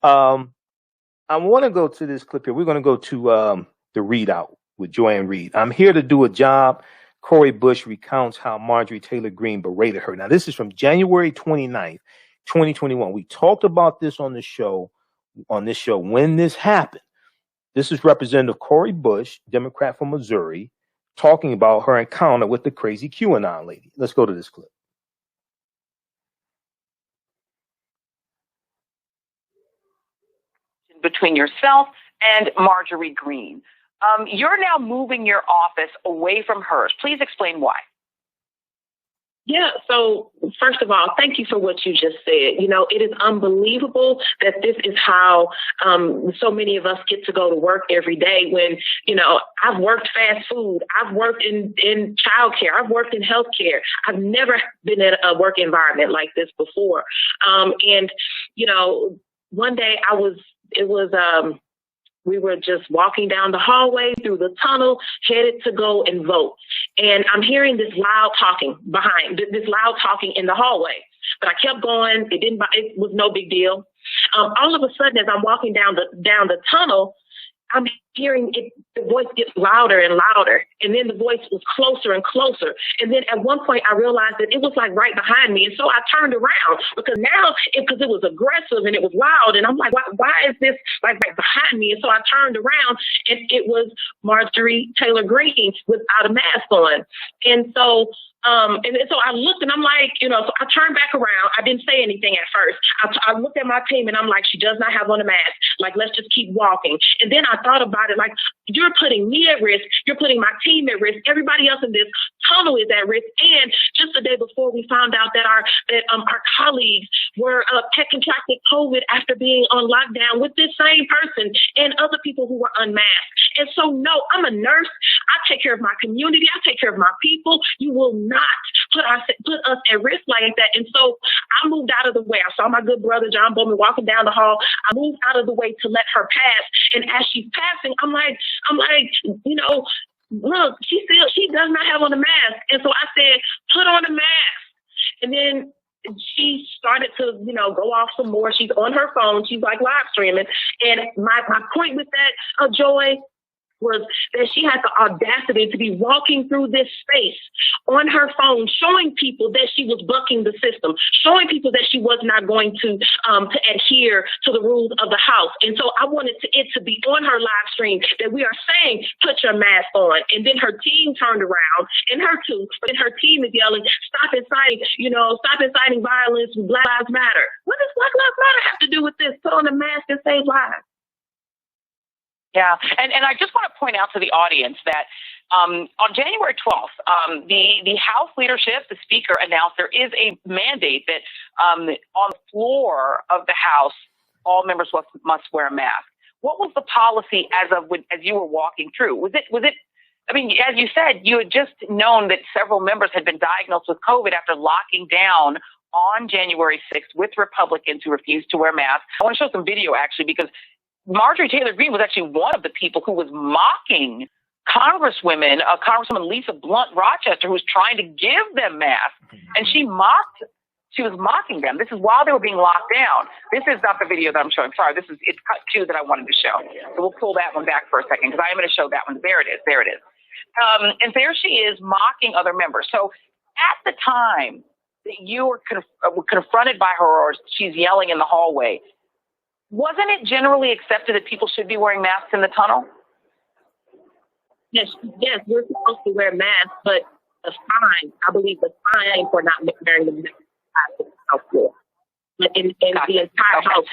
S1: I want to go to this clip here. We're going to go to the readout with Joanne Reed. I'm here to do a job. Cori Bush recounts how Marjorie Taylor Greene berated her. Now, this is from January 29th, 2021. We talked about this on this show when this happened. This is Representative Cori Bush, Democrat from Missouri, talking about her encounter with the crazy QAnon lady. Let's go to this clip.
S14: Between yourself and Marjorie Greene. You're now moving your office away from hers. Please explain why.
S15: Yeah, so first of all, thank you for what you just said. You know, it is unbelievable that this is how so many of us get to go to work every day when, you know, I've worked fast food, I've worked in childcare, I've worked in healthcare. I've never been in a work environment like this before. And, you know, one day we were just walking down the hallway through the tunnel, headed to go and vote. And I'm hearing this loud talking in the hallway. But I kept going. It was no big deal. All of a sudden, as I'm walking down the tunnel, I'm hearing the voice gets louder and louder. And then the voice was closer and closer. And then at one point I realized that it was like right behind me. And so I turned around because it was aggressive and it was loud. And I'm like, why is this like right behind me? And so I turned around and it was Marjorie Taylor Greene without a mask on. And so I looked and I'm like, you know, so I turned back around. I didn't say anything at first. I looked at my team and I'm like, she does not have on a mask. Like, let's just keep walking. And then I thought about it, like, you're putting me at risk. You're putting my team at risk. Everybody else in this tunnel is at risk. And just the day before, we found out that our colleagues had contracted COVID after being on lockdown with this same person and other people who were unmasked. And so, no, I'm a nurse. I take care of my community. I take care of my people. You will not put us at risk like that. And so I moved out of the way. I saw my good brother, John Bowman, walking down the hall. I moved out of the way to let her pass. And as she's passing, I'm like, you know, look, she does not have on a mask. And so I said, put on a mask. And then she started to, you go off some more. She's on her phone. She's like live streaming. And my point with that, Joy, was that she had the audacity to be walking through this space on her phone, showing people that she was bucking the system, showing people that she was not going to adhere to the rules of the House. And so I wanted it to be on her live stream that we are saying, put your mask on. And then her team turned around, and her too, but then her team is yelling, stop inciting violence, Black Lives Matter. What does Black Lives Matter have to do with this? Put on a mask and save lives.
S14: Yeah, and I just want to point out to the audience that on January 12th, the House leadership, the Speaker, announced there is a mandate that on the floor of the House, all members must wear a mask. What was the policy as you were walking through? Was it? I mean, as you said, you had just known that several members had been diagnosed with COVID after locking down on January 6th with Republicans who refused to wear masks. I want to show some video, actually, because Marjorie Taylor Greene was actually one of the people who was mocking Congresswoman Lisa Blunt Rochester, who was trying to give them masks. And she was mocking them. This is while they were being locked down. This is not the video that I'm showing. Sorry, it's cut two that I wanted to show. So we'll pull that one back for a second because I am going to show that one. There it is. And there she is mocking other members. So at the time that you were confronted by her or she's yelling in the hallway, wasn't it generally accepted that people should be wearing masks in the tunnel?
S15: Yes, we're supposed to wear masks, but I believe the fine for not wearing the mask is the House floor. But in gotcha. The entire House.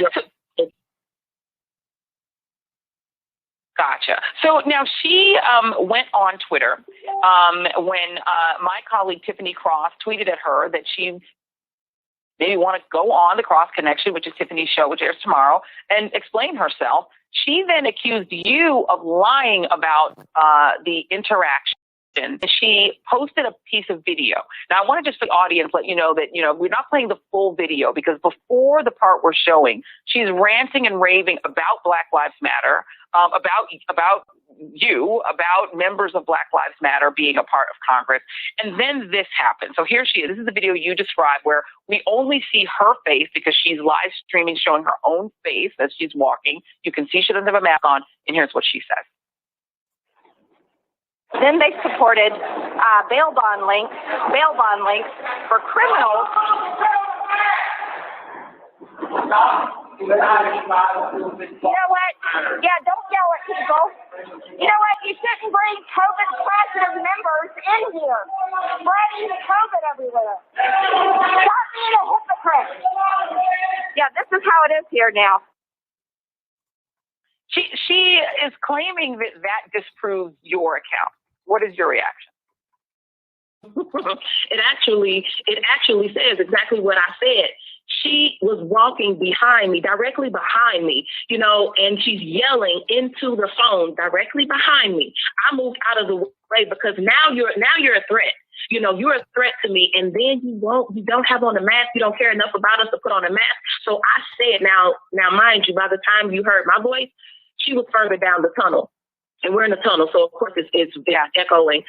S14: Gotcha. So now she went on Twitter when my colleague Tiffany Cross tweeted at her that she maybe want to go on the Cross Connection, which is Tiffany's show, which airs tomorrow, and explain herself. She then accused you of lying about the interaction. She posted a piece of video. Now, I want to just for the audience let you know that, we're not playing the full video because before the part we're showing, she's ranting and raving about Black Lives Matter, about you, about members of Black Lives Matter being a part of Congress. And then this happened. So here she is. This is the video you described where we only see her face because she's live streaming, showing her own face as she's walking. You can see she doesn't have a mask on. And here's what she says.
S16: Then they supported bail bond links for criminals. You know what? Yeah, don't yell at people. You know what? You shouldn't bring COVID-positive members in here, spreading COVID everywhere. Stop being a hypocrite. Yeah, this is how it is here now.
S14: She is claiming that disproves your account. What is your reaction?
S15: It actually says exactly what I said. She was walking behind me, directly behind me, and she's yelling into the phone directly behind me. I moved out of the way because now you're a threat. You're a threat to me, and then you don't have on a mask. You don't care enough about us to put on a mask. So I said, now mind you, by the time you heard my voice, she was further down the tunnel. And we're in the tunnel, so of course it's echoing.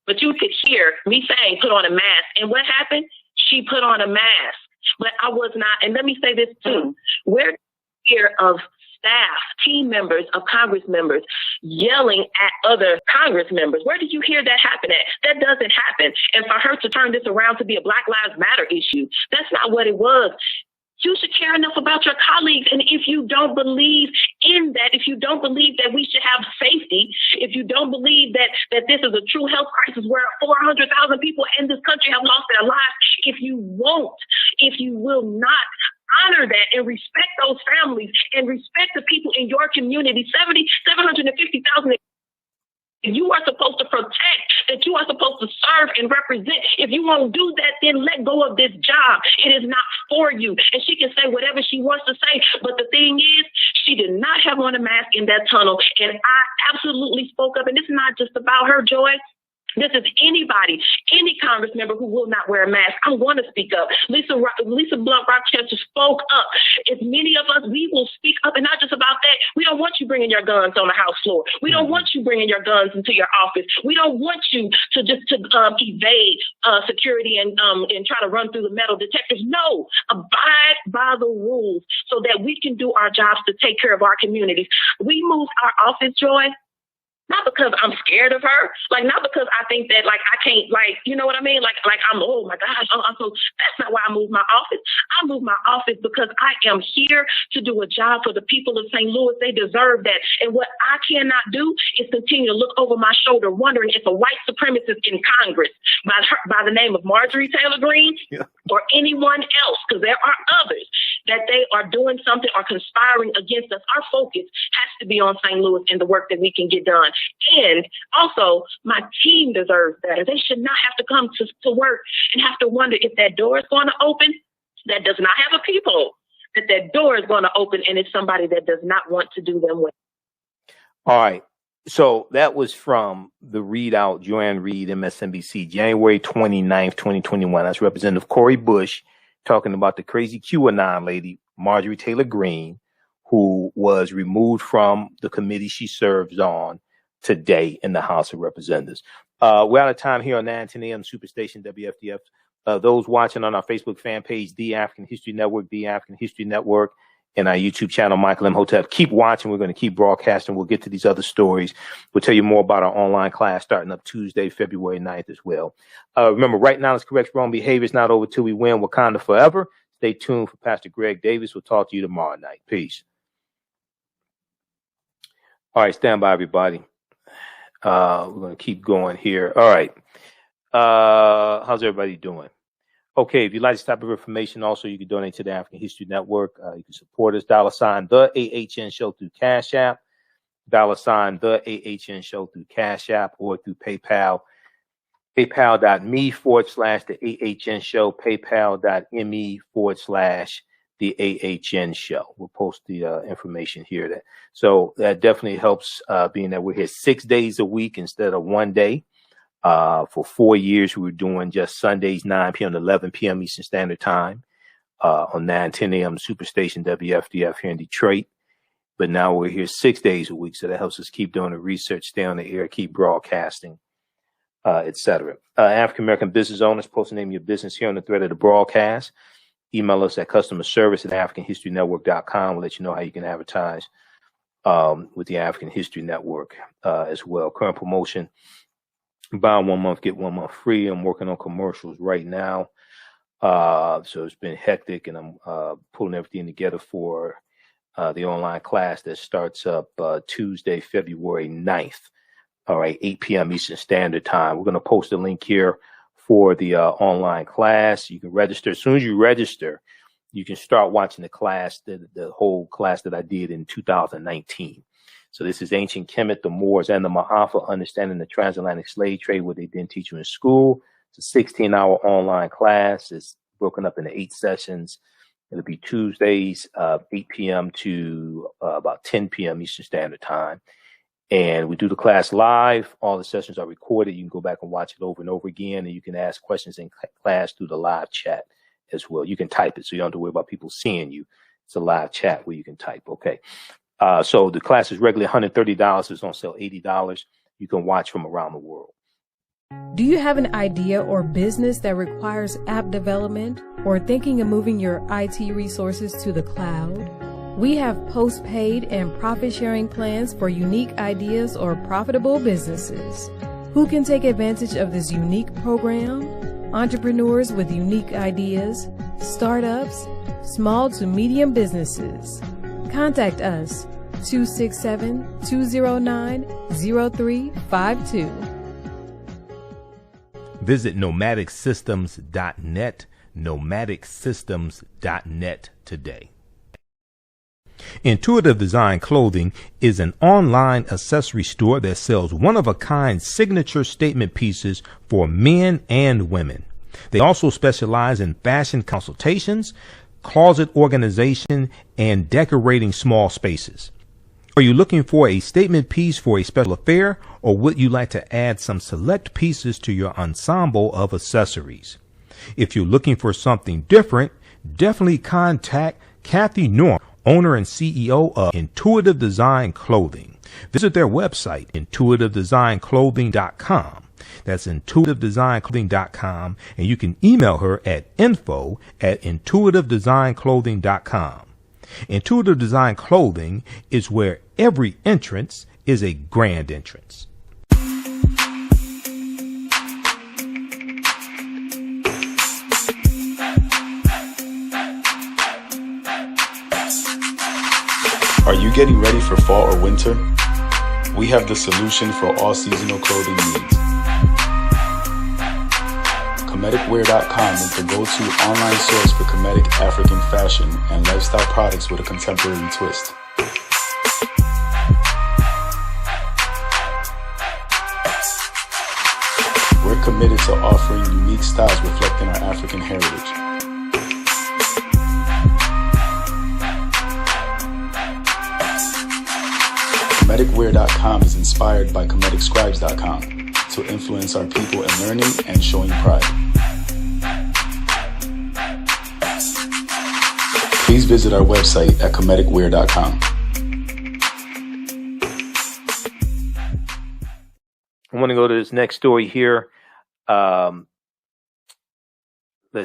S15: But you could hear me saying, put on a mask. And what happened? She put on a mask. But I was not, and let me say this too, we're here of staff, team members of Congress members yelling at other Congress members. Where did you hear that happen at? That doesn't happen. And for her to turn this around to be a Black Lives Matter issue, that's not what it was. You should care enough about your colleagues. And if you don't believe in that, if you don't believe that we should have safety, if you don't believe that this is a true health crisis where 400,000 people in this country have lost their lives, if you will not honor that and respect those families and respect the people in your community, 750,000 you are supposed to protect, that you are supposed to serve and represent. If you won't do that, then let go of this job. It is not for you. And she can say whatever she wants to say. But the thing is, she did not have on a mask in that tunnel. And I absolutely spoke up. And it's not just about her, Joy. This is anybody, any Congress member who will not wear a mask. I'm going to speak up. Lisa Blunt Rochester spoke up. As many of us, we will speak up, and not just about that. We don't want you bringing your guns on the House floor. We don't want you bringing your guns into your office. We don't want you to evade security and try to run through the metal detectors. No, abide by the rules so that we can do our jobs to take care of our communities. We moved our office, Joy. Not because I'm scared of her, like not because I think that like I can't, like, you know what I mean? Like I'm, oh my gosh, so that's not why I moved my office. I moved my office because I am here to do a job for the people of St. Louis. They deserve that. And what I cannot do is continue to look over my shoulder wondering if a white supremacist in Congress by the name of Marjorie Taylor Greene or anyone else, because there are others, that they are doing something or conspiring against us. Our focus has to be on St. Louis and the work that we can get done. And also, my team deserves better. They should not have to come to work and have to wonder if that door is going to open that does not have a peephole, that door is going to open and it's somebody that does not want to do them well.
S1: All right. So that was from the readout, Joanne Reed, MSNBC, January 29th, 2021. That's Representative Cori Bush talking about the crazy QAnon lady, Marjorie Taylor Greene, who was removed from the committee she serves on today in the House of Representatives. We're out of time here on 910 AM Superstation WFDF. Those watching on our Facebook fan page, The African History Network, The African History Network, and our YouTube channel, Michael Imhotep. Keep watching. We're going to keep broadcasting. We'll get to these other stories. We'll tell you more about our online class starting up Tuesday, February 9th as well. Remember, right now, let's correct wrong behavior. It's not over till we win. Wakanda forever. Stay tuned for Pastor Greg Davis. We'll talk to you tomorrow night. Peace. All right, stand by, everybody. We're going to keep going here. All right. How's everybody doing? Okay, if you'd like this type of information, also, you can donate to the African History Network. You can support us, $ TheAHNShow through Cash App, $ TheAHNShow through Cash App, or through PayPal, paypal.me/TheAHNShow, paypal.me/TheAHNShow. We'll post the information here. So that definitely helps, being that we're here 6 days a week instead of 1 day. For 4 years, we were doing just Sundays, 9 p.m. to 11 p.m. Eastern Standard Time on 910 a.m. Superstation WFDF here in Detroit. But now we're here 6 days a week, so that helps us keep doing the research, stay on the air, keep broadcasting, etc. African American business owners, post the name of your business here on the thread of the broadcast. Email us at customerservice@AfricanHistoryNetwork.com. We'll let you know how you can advertise with the African History Network as well. Current promotion: buy 1 month, get 1 month free. I'm working on commercials right now. So it's been hectic, and I'm pulling everything together for the online class that starts up Tuesday, February 9th. All right, 8 p.m. Eastern Standard Time. We're going to post a link here for the online class. You can register. As soon as you register, you can start watching the class, the whole class that I did in 2019. So this is Ancient Kemet, the Moors, and the Ma'afa, Understanding the Transatlantic Slave Trade, what they didn't teach you in school. It's a 16-hour online class. It's broken up into 8 sessions. It'll be Tuesdays, 8 p.m. to about 10 p.m. Eastern Standard Time. And we do the class live. All the sessions are recorded. You can go back and watch it over and over again, and you can ask questions in class through the live chat as well. You can type it, so you don't have to worry about people seeing you. It's a live chat where you can type. Okay. So the class is regularly $130. It's on sale $80. You can watch from around the world.
S17: Do you have an idea or business that requires app development, or thinking of moving your IT resources to the cloud? We have post-paid and profit-sharing plans for unique ideas or profitable businesses. Who can take advantage of this unique program? Entrepreneurs with unique ideas, startups, small to medium businesses. Contact us, 267-209-0352.
S1: Visit nomadicsystems.net, nomadicsystems.net today. Intuitive Design Clothing is an online accessory store that sells one-of-a-kind signature statement pieces for men and women. They also specialize in fashion consultations, closet organization, and decorating small spaces. Are you looking for a statement piece for a special affair, or would you like to add some select pieces to your ensemble of accessories? If you're looking for something different, definitely contact Kathy Norm, owner and CEO of Intuitive Design Clothing. Visit their website, intuitivedesignClothing.com. That's intuitivedesignClothing.com, and you can email her at info@intuitivedesignClothing.com. Intuitive Design Clothing is where every entrance is a grand entrance.
S2: Are you getting ready for fall or winter? We have the solution for all seasonal clothing needs. Comedicwear.com is the go-to online source for comedic African fashion and lifestyle products with a contemporary twist. We're committed to offering unique styles reflecting our African heritage. Comedicwear.com is inspired by ComedicScribes.com to influence our people in learning and showing pride. Please visit our website at comedicwear.com.
S1: I want to go to this next story here. Let's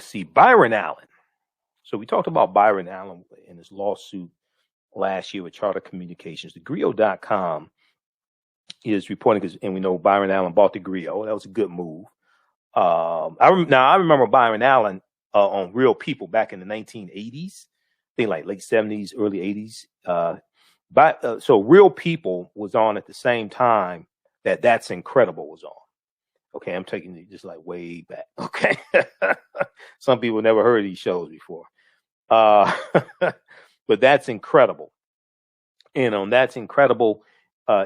S1: see, Byron Allen. So we talked about Byron Allen in his lawsuit last year with Charter Communications. The Griot.com is reporting, and we know Byron Allen bought the Griot. That was a good move. I remember Byron Allen on Real People back in the 1980s. I think like late 70s, early 80s. So Real People was on at the same time that That's Incredible was on. Okay, I'm taking it just like way back. Okay. Some people never heard of these shows before. But That's Incredible. And on That's Incredible,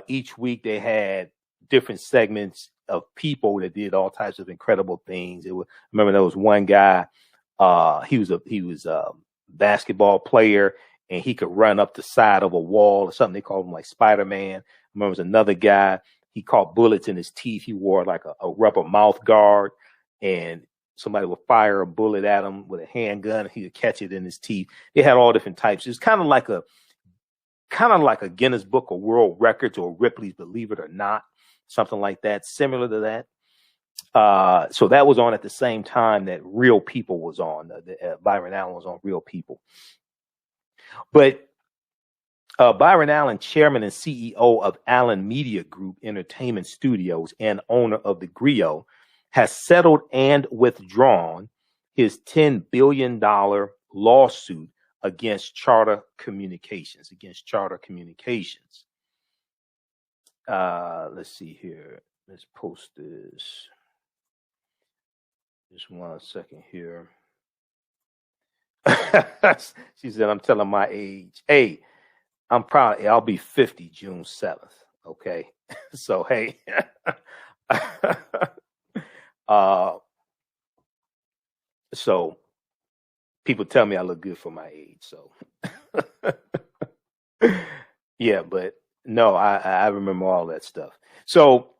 S1: each week they had different segments of people that did all types of incredible things. I remember there was one guy, he was a basketball player, and he could run up the side of a wall or something. They called him like Spider-Man. I remember there was another guy, he caught bullets in his teeth. He wore like a rubber mouth guard, and somebody would fire a bullet at him with a handgun, and he would catch it in his teeth. They had all different types. It's kind of like a Guinness Book of World Records or Ripley's Believe It or Not, something like that, similar to that. So that was on at the same time that Real People was on. Byron Allen was on Real People. But Byron Allen, chairman and CEO of Allen Media Group Entertainment Studios and owner of the Griot, has settled and withdrawn his $10 billion lawsuit against Charter Communications. Let's see here. Let's post this. Just 1 second here. She said, I'm telling my age. Hey, I'm proud. I'll be 50 June 7th. Okay. So, hey. So people tell me I look good for my age. So yeah, but no, I remember all that stuff. So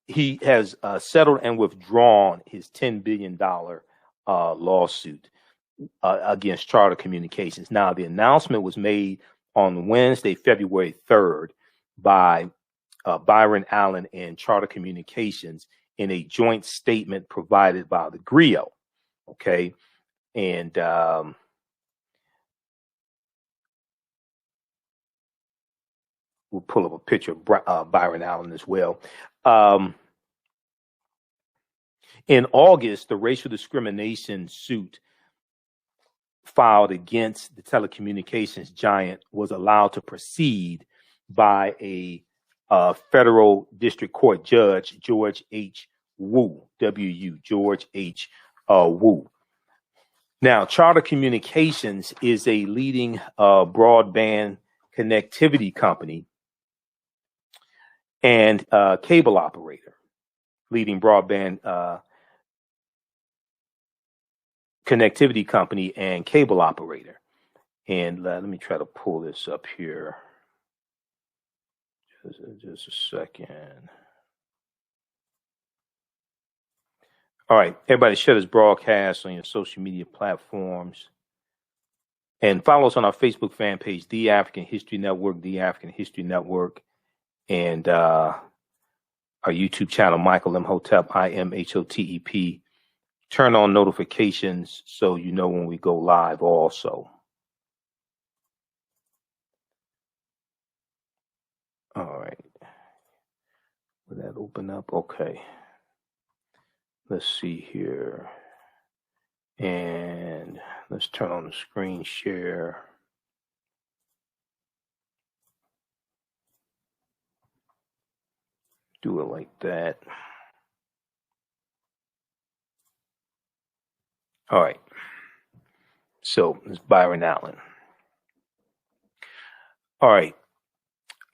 S1: he has settled and withdrawn his $10 billion lawsuit against Charter Communications. Now, the announcement was made on Wednesday, February 3rd by Byron Allen and Charter Communications in a joint statement provided by the Griot. Okay. And we'll pull up a picture of Byron Allen as well. In August, the racial discrimination suit filed against the telecommunications giant was allowed to proceed by a federal district court judge, George H. Wu, W-U, George H. Wu. Now, Charter Communications is a leading broadband connectivity company and cable operator, leading broadband connectivity company and cable operator. And let me try to pull this up here. Just a second. All right, everybody share this broadcast on your social media platforms. And follow us on our Facebook fan page, The African History Network, The African History Network. And our YouTube channel, Michael Imhotep, IMHOTEP. Turn on notifications so you know when we go live also. All right. Will that open up? Okay. Let's see here. And let's turn on the screen share. Do it like that. All right. So it's Byron Allen. All right.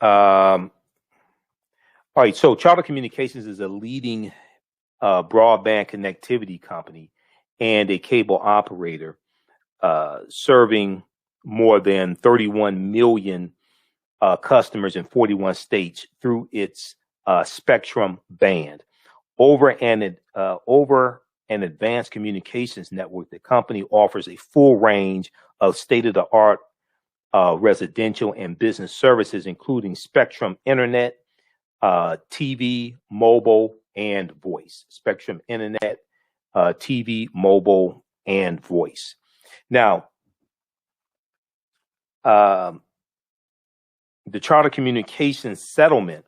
S1: All right. So Charter Communications is a leading broadband connectivity company and a cable operator, serving more than 31 million customers in 41 states through its Spectrum band. Over an advanced communications network, the company offers a full range of state-of-the-art residential and business services, including Spectrum Internet, TV, mobile, and voice. Spectrum Internet, TV, mobile, and voice. Now, the Charter Communications settlement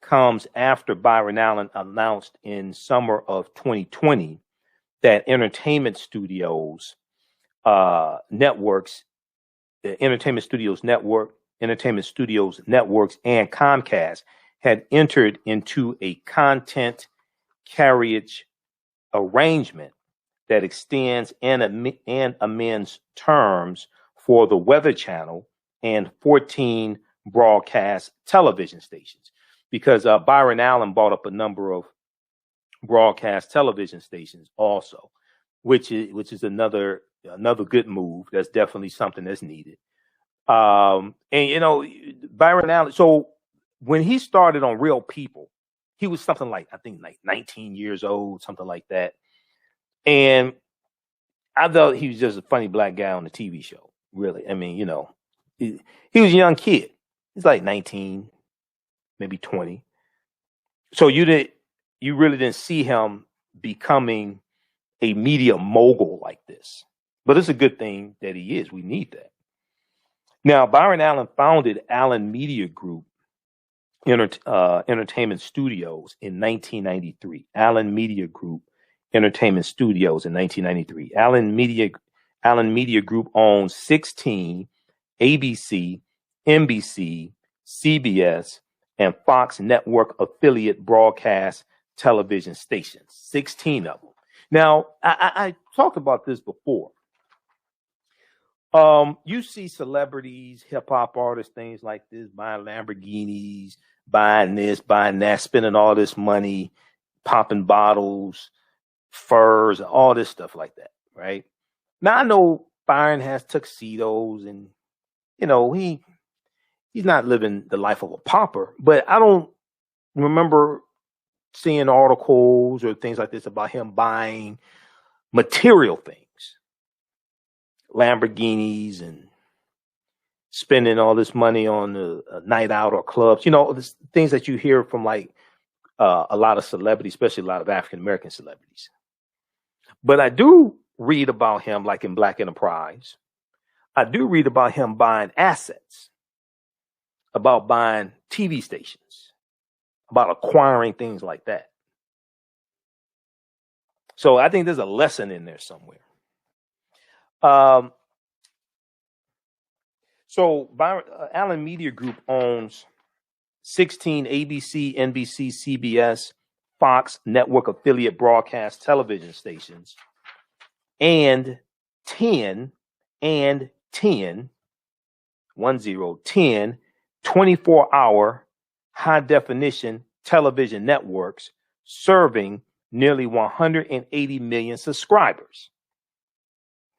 S1: comes after Byron Allen announced in summer of 2020 that Entertainment Studios Networks, Entertainment Studios Networks, and Comcast had entered into a content carriage arrangement that extends and amends terms for the Weather Channel and 14 broadcast television stations, because Byron Allen bought up a number of broadcast television stations also, which is another good move. That's definitely something that's needed. And Byron Allen. So when he started on Real People, he was something like, I think, like 19 years old, something like that. And I thought he was just a funny black guy on the TV show. Really, I mean, he was a young kid. He's like 19, maybe 20. So you really didn't see him becoming a media mogul like this. But it's a good thing that he is. We need that. Now, Byron Allen founded Allen Media Group Entertainment Studios in 1993. Allen Media Group Entertainment Studios in 1993. Allen Media Group owns 16 ABC, NBC, CBS, and Fox network affiliate broadcast television stations. 16 of them. Now, I talked about this before. You see celebrities, hip hop artists, things like this, buying Lamborghinis, buying this, buying that, spending all this money, popping bottles, furs, all this stuff like that, right? Now I know Byron has tuxedos and he's not living the life of a pauper, but I don't remember seeing articles or things like this about him buying material things. Lamborghinis and spending all this money on a night out or clubs, things that you hear from like a lot of celebrities, especially a lot of African-American celebrities. But I do read about him, like in Black Enterprise. I do read about him buying assets, about buying TV stations, about acquiring things like that. So I think there's a lesson in there somewhere. So Allen Media Group owns 16 ABC, NBC, CBS, Fox network affiliate broadcast television stations, and 10 24-hour high definition television networks serving nearly 180 million subscribers.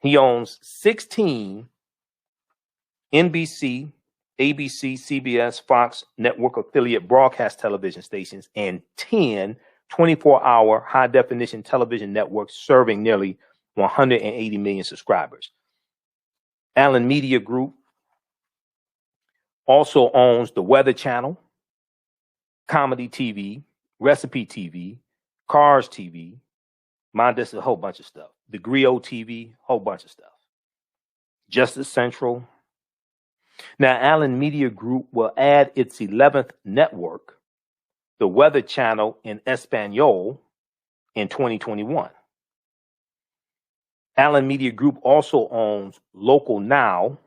S1: He owns 16 NBC, ABC, CBS, Fox network affiliate broadcast television stations, and 10 24-hour high-definition television networks serving nearly 180 million subscribers. Allen Media Group also owns the Weather Channel, Comedy TV, Recipe TV, Cars TV, a whole bunch of stuff. The Griot TV, whole bunch of stuff. Justice Central. Now, Allen Media Group will add its 11th network, the Weather Channel in Espanol, in 2021. Allen Media Group also owns Local Now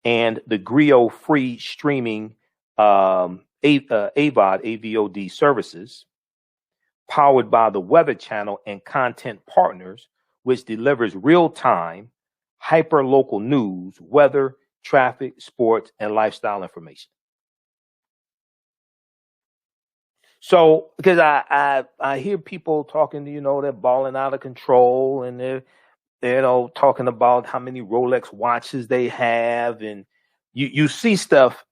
S1: and the Griot free streaming AVOD services, powered by the Weather Channel and Content Partners, which delivers real-time, hyper-local news, weather, traffic, sports, and lifestyle information. So, because I hear people talking, they're balling out of control, and they're talking about how many Rolex watches they have, and you see stuff,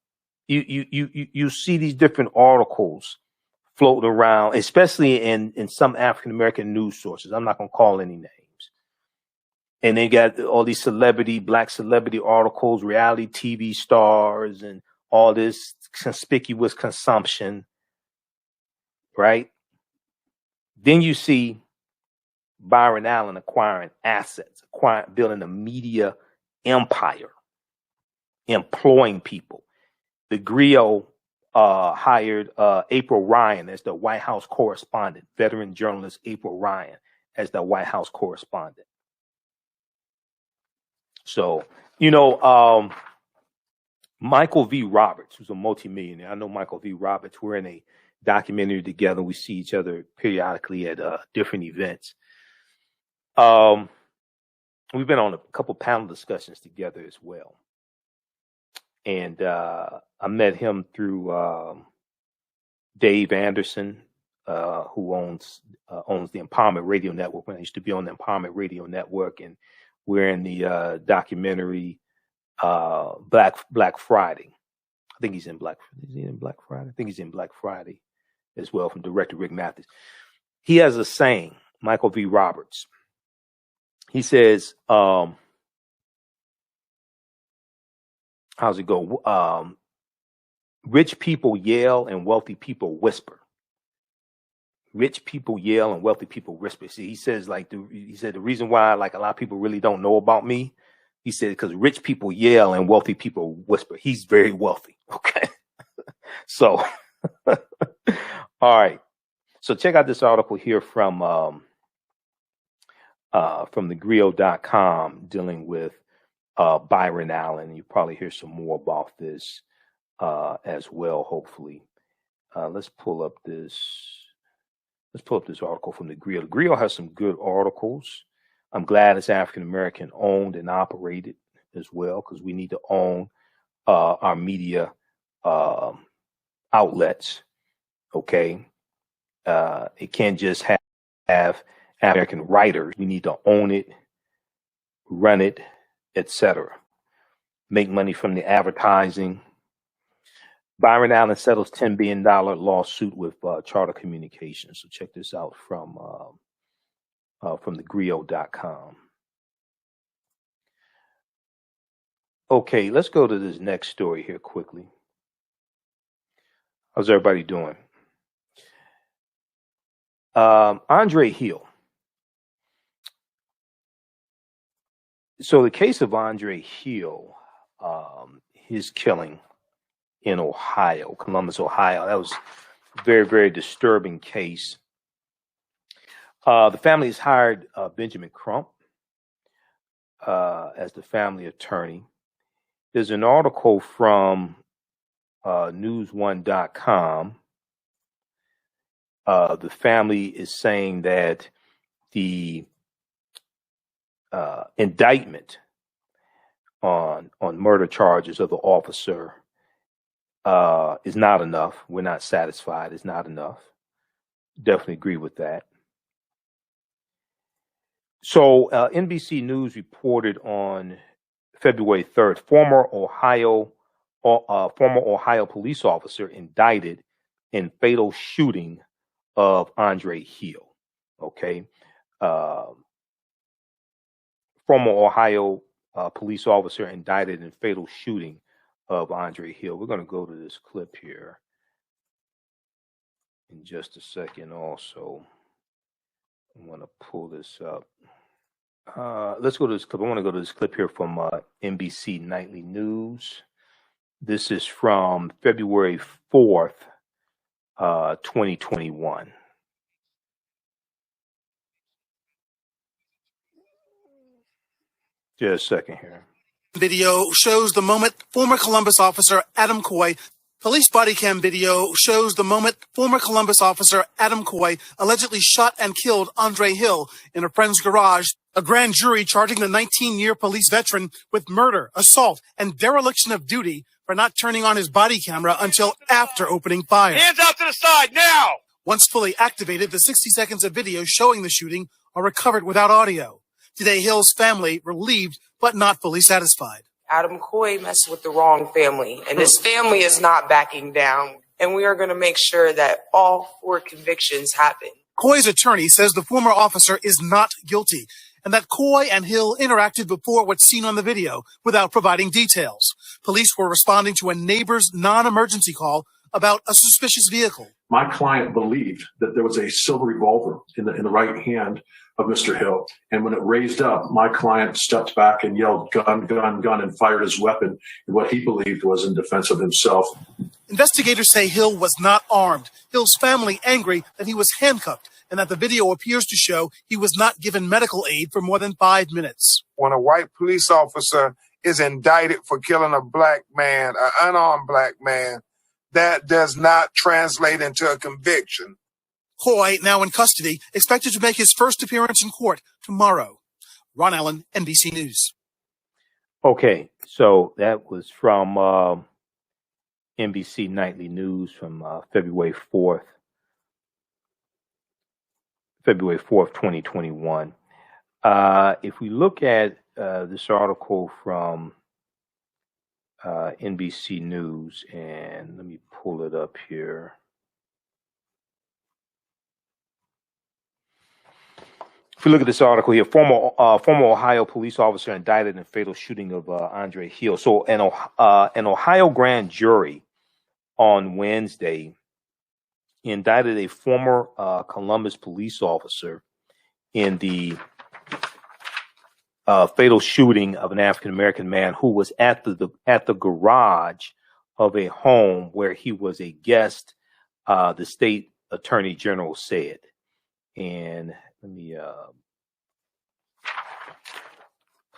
S1: you see these different articles floating around, especially in some African American news sources. I'm not going to call any names. And they got all these black celebrity articles, reality TV stars, and all this conspicuous consumption, right? Then you see Byron Allen acquiring assets, building a media empire, employing people. The Griot hired April Ryan as the White House correspondent, veteran journalist April Ryan as the White House correspondent. So, Michael V. Roberts, who's a multimillionaire. I know Michael V. Roberts. We're in a documentary together. We see each other periodically at different events. We've been on a couple panel discussions together as well. And I met him through Dave Anderson, who owns the Empowerment Radio Network. When I used to be on the Empowerment Radio Network, and we're in the documentary Black Friday. I think he's in Black Friday. I think he's in Black Friday as well, from director Rick Matthews. He has a saying, Michael V. Roberts. He says, how's it go? Rich people yell and wealthy people whisper. Rich people yell and wealthy people whisper. See, he says, the reason why a lot of people really don't know about me, he said, because rich people yell and wealthy people whisper. He's very wealthy. Okay. So, all right. So check out this article here from thegriot.com dealing with Byron Allen. You probably hear some more about this as well, hopefully. Let's pull up this article from the Griot. The Griot has some good articles. I'm glad it's African American owned and operated as well, because we need to own our media outlets. Okay, it can't just have American writers. We need to own it, run it, etc. Make money from the advertising. Byron Allen settles $10 billion lawsuit with Charter Communications. So check this out from thegriot.com. Okay, let's go to this next story here quickly. How's everybody doing? Andre Hill. So the case of Andre Hill, his killing in Ohio, Columbus, Ohio, that was a very, very disturbing case. The family has hired Benjamin Crump as the family attorney. There's an article from news1.com. The family is saying that the indictment on murder charges of the officer is not enough. We're not satisfied. It's not enough. Definitely agree with that. So NBC News reported on February 3rd, former Ohio police officer indicted in fatal shooting of Andre Hill. Okay. Former Ohio police officer indicted in fatal shooting of Andre Hill. We're going to go to this clip here in just a second also. I want to pull this up. Let's go to this clip. I want to go to this clip here from NBC Nightly News. This is from February 4th, 2021. Just a second here.
S18: Video shows the moment former Columbus officer Adam Coy. Police body cam video shows the moment former Columbus officer Adam Coy allegedly shot and killed Andre Hill in a friend's garage. A grand jury charging the 19-year police veteran with murder, assault, and dereliction of duty for not turning on his body camera until after opening fire.
S19: Hands out to the side now!
S18: Once fully activated, the 60 seconds of video showing the shooting are recovered without audio. Today, Hill's family relieved but not fully satisfied.
S20: Adam Coy messed with the wrong family, and this family is not backing down. And we are going to make sure that all 4 convictions happen.
S18: Coy's attorney says the former officer is not guilty, and that Coy and Hill interacted before what's seen on the video without providing details. Police were responding to a neighbor's non-emergency call about a suspicious vehicle.
S21: My client believed that there was a silver revolver in the right hand of Mr. Hill. And when it raised up, my client stepped back and yelled, "Gun, gun, gun," and fired his weapon in what he believed was in defense of himself.
S18: Investigators say Hill was not armed. Hill's family angry that he was handcuffed and that the video appears to show he was not given medical aid for more than 5 minutes.
S22: When a white police officer is indicted for killing a black man, an unarmed black man, that does not translate into a conviction.
S18: Coy, now in custody, expected to make his first appearance in court tomorrow. Ron Allen, NBC News.
S1: Okay, so that was from NBC Nightly News from February 4th, 2021. If we look at this article from NBC News, and let me pull it up here. If we look at this article here, former Ohio police officer indicted in fatal shooting of Andre Hill. So an Ohio grand jury on Wednesday indicted a former Columbus police officer in the fatal shooting of an African-American man who was at the garage of a home where he was a guest, the state attorney general said. And let me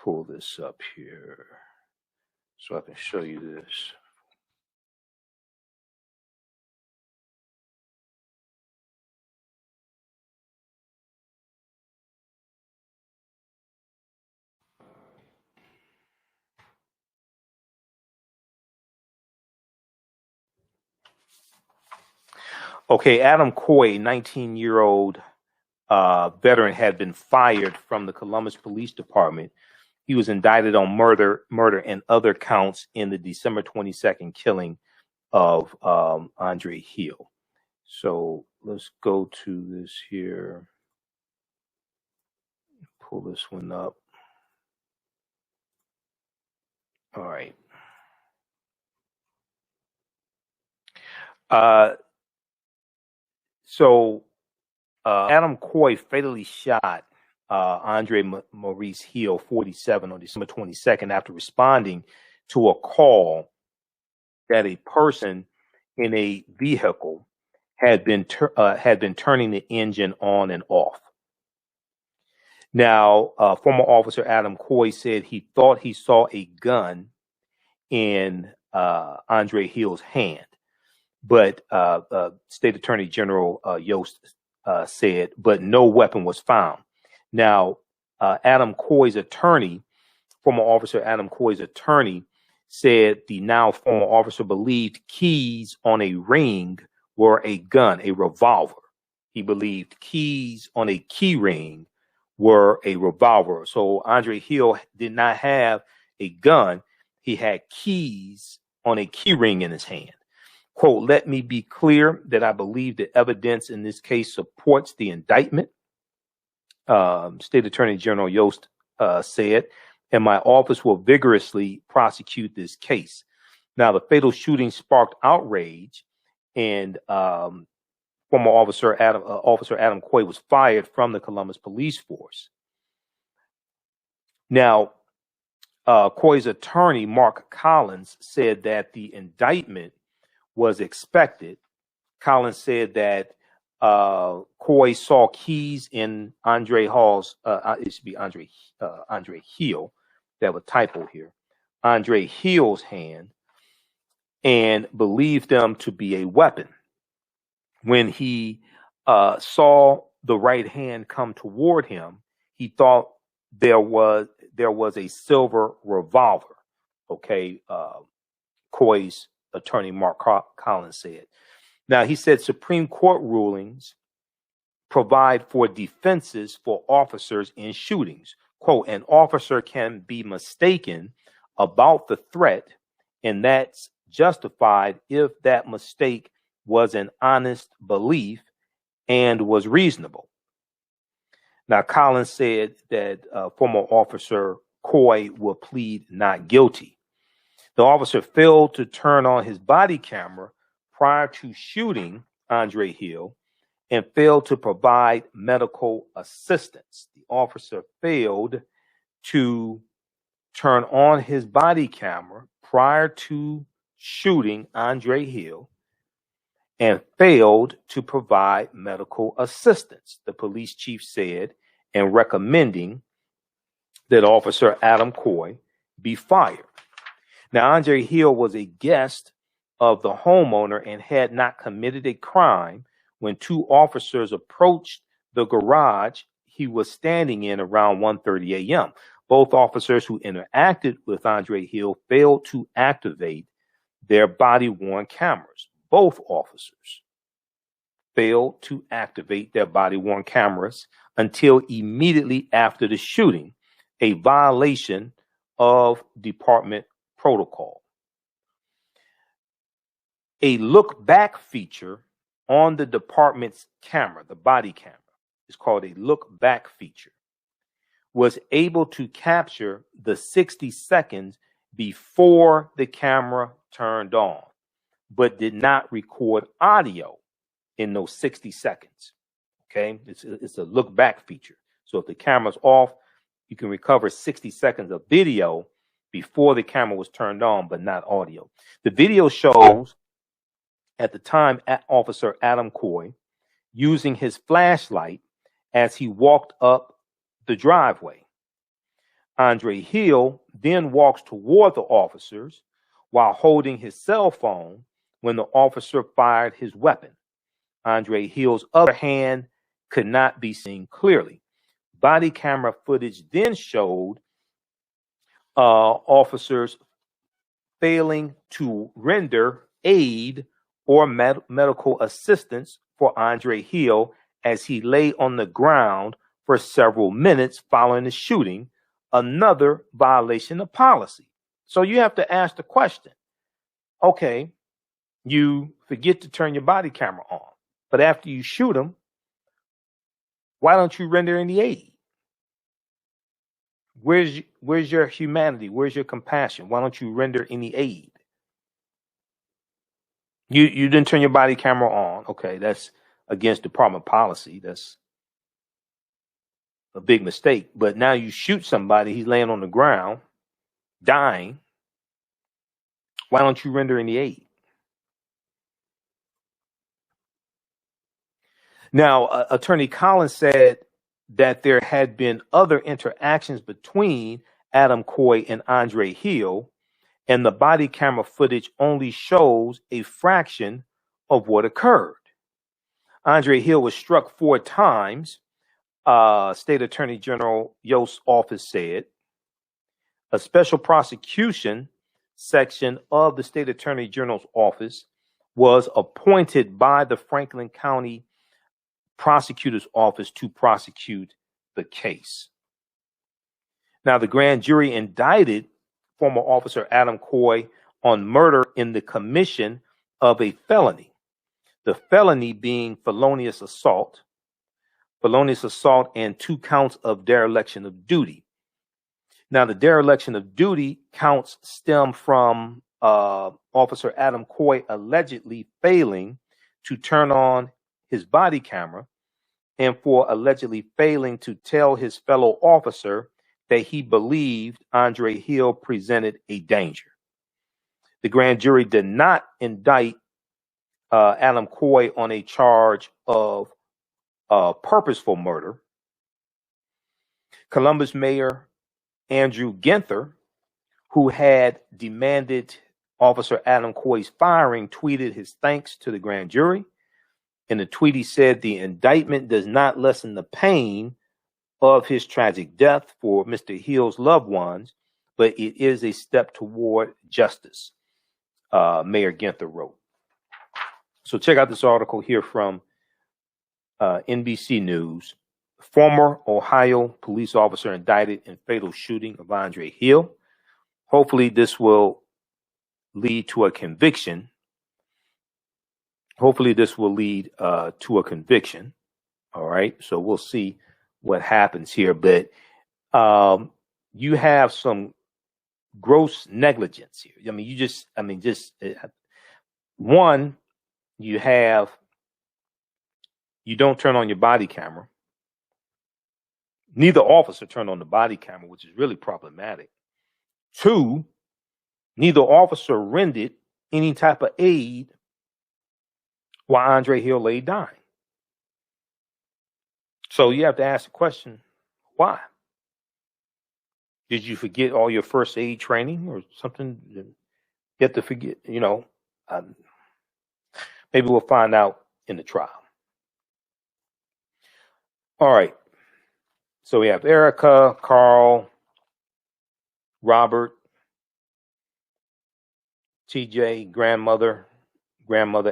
S1: pull this up here so I can show you this. Okay, Adam Coy, 19-year-old veteran, had been fired from the Columbus Police Department. He was indicted on murder, and other counts in the December 22nd killing of Andre Hill. So let's go to this here. Pull this one up. All right. So Adam Coy fatally shot Andre Maurice Hill, 47, on December 22nd after responding to a call that a person in a vehicle had been turning the engine on and off. Now, former officer Adam Coy said he thought he saw a gun in Andre Hill's hand, but State Attorney General Yost said, but no weapon was found. Now, Adam Coy's attorney, former officer Adam Coy's attorney, said the now former officer believed keys on a ring were a gun, a revolver. He believed keys on a key ring were a revolver. So Andre Hill did not have a gun, he had keys on a key ring in his hand. Quote, let me be clear that I believe the evidence in this case supports the indictment. State Attorney General Yost said, and my office will vigorously prosecute this case. Now, the fatal shooting sparked outrage, and former Officer Adam Coy was fired from the Columbus Police Force. Now, Coy's attorney, Mark Collins, said that the indictment was expected. Collins said that Coy saw keys in Andre Hall's, it should be Andre Hill, that was typo here, Andre Hill's hand, and believed them to be a weapon. When he saw the right hand come toward him, he thought there was a silver revolver. Okay, Coy's attorney Mark Collins said. Now, he said Supreme Court rulings provide for defenses for officers in shootings. Quote, an officer can be mistaken about the threat, and that's justified if that mistake was an honest belief and was reasonable. Now, Collins said that former officer Coy will plead not guilty. The officer failed to turn on his body camera prior to shooting Andre Hill and failed to provide medical assistance. The officer failed to turn on his body camera prior to shooting Andre Hill and failed to provide medical assistance, the police chief said, and recommending that Officer Adam Coy be fired. Now, Andre Hill was a guest of the homeowner and had not committed a crime when two officers approached the garage he was standing in around 1:30 a.m. Both officers who interacted with Andre Hill failed to activate their body-worn cameras. Both officers failed to activate their body-worn cameras until immediately after the shooting, a violation of department protocol. A look back feature on the department's camera, the body camera, is called a look back feature, was able to capture the 60 seconds before the camera turned on, but did not record audio in those 60 seconds. Okay, it's a look back feature. So if the camera's off, you can recover 60 seconds of video before the camera was turned on, but not audio. The video shows at the time Officer Adam Coy using his flashlight as he walked up the driveway. Andre Hill then walks toward the officers while holding his cell phone when the officer fired his weapon. Andre Hill's other hand could not be seen clearly. Body camera footage then showed officers failing to render aid or medical assistance for Andre Hill as he lay on the ground for several minutes following the shooting, another violation of policy. So you have to ask the question, okay, you forget to turn your body camera on, but after you shoot him, why don't you render any aid? Where's your humanity? Where's your compassion? Why don't you render any aid? You didn't turn your body camera on. Okay, that's against department policy. That's a big mistake. But now you shoot somebody, he's laying on the ground, dying. Why don't you render any aid? Now, Attorney Collins said that there had been other interactions between Adam Coy and Andre Hill, and the body camera footage only shows a fraction of what occurred. Andre Hill was struck 4 times, State Attorney General Yost's office said. A special prosecution section of the State Attorney General's office was appointed by the Franklin County Prosecutor's Office to prosecute the case. Now, the grand jury indicted former officer Adam Coy on murder in the commission of a felony. The felony being felonious assault and 2 counts of dereliction of duty. Now, the dereliction of duty counts stem from Officer Adam Coy allegedly failing to turn on his body camera and for allegedly failing to tell his fellow officer that he believed Andre Hill presented a danger. The grand jury did not indict Adam Coy on a charge of purposeful murder. Columbus Mayor Andrew Ginther, who had demanded Officer Adam Coy's firing, tweeted his thanks to the grand jury. In the tweet, he said, "The indictment does not lessen the pain of his tragic death for Mr. Hill's loved ones, but it is a step toward justice," Mayor Ginther wrote. So check out this article here from NBC News. Former Ohio police officer indicted in fatal shooting of Andre Hill. Hopefully this will lead to a conviction. All right. So we'll see what happens here. But you have some gross negligence here. I mean, one, you don't turn on your body camera. Neither officer turned on the body camera, which is really problematic. 2, neither officer rendered any type of aid while Andre Hill lay dying. So you have to ask the question, why? Did you forget all your first aid training or something? You have to forget, maybe we'll find out in the trial. All right. So we have Erica, Carl, Robert, TJ, grandmother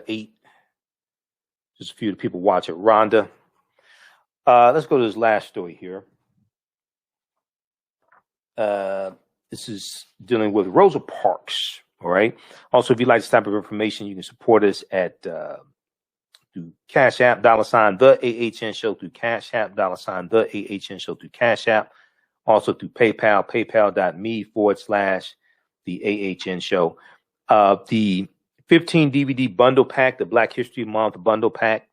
S1: 8. Just a few of the people watching. Rhonda. Let's go to this last story here. This is dealing with Rosa Parks. All right. Also, if you'd like this type of information, you can support us at through Cash App, $ the AHN Show through Cash App, $ the AHN Show through Cash App. Also through PayPal, paypal.me/the AHN Show. The 15 DVD bundle pack, the Black History Month bundle pack,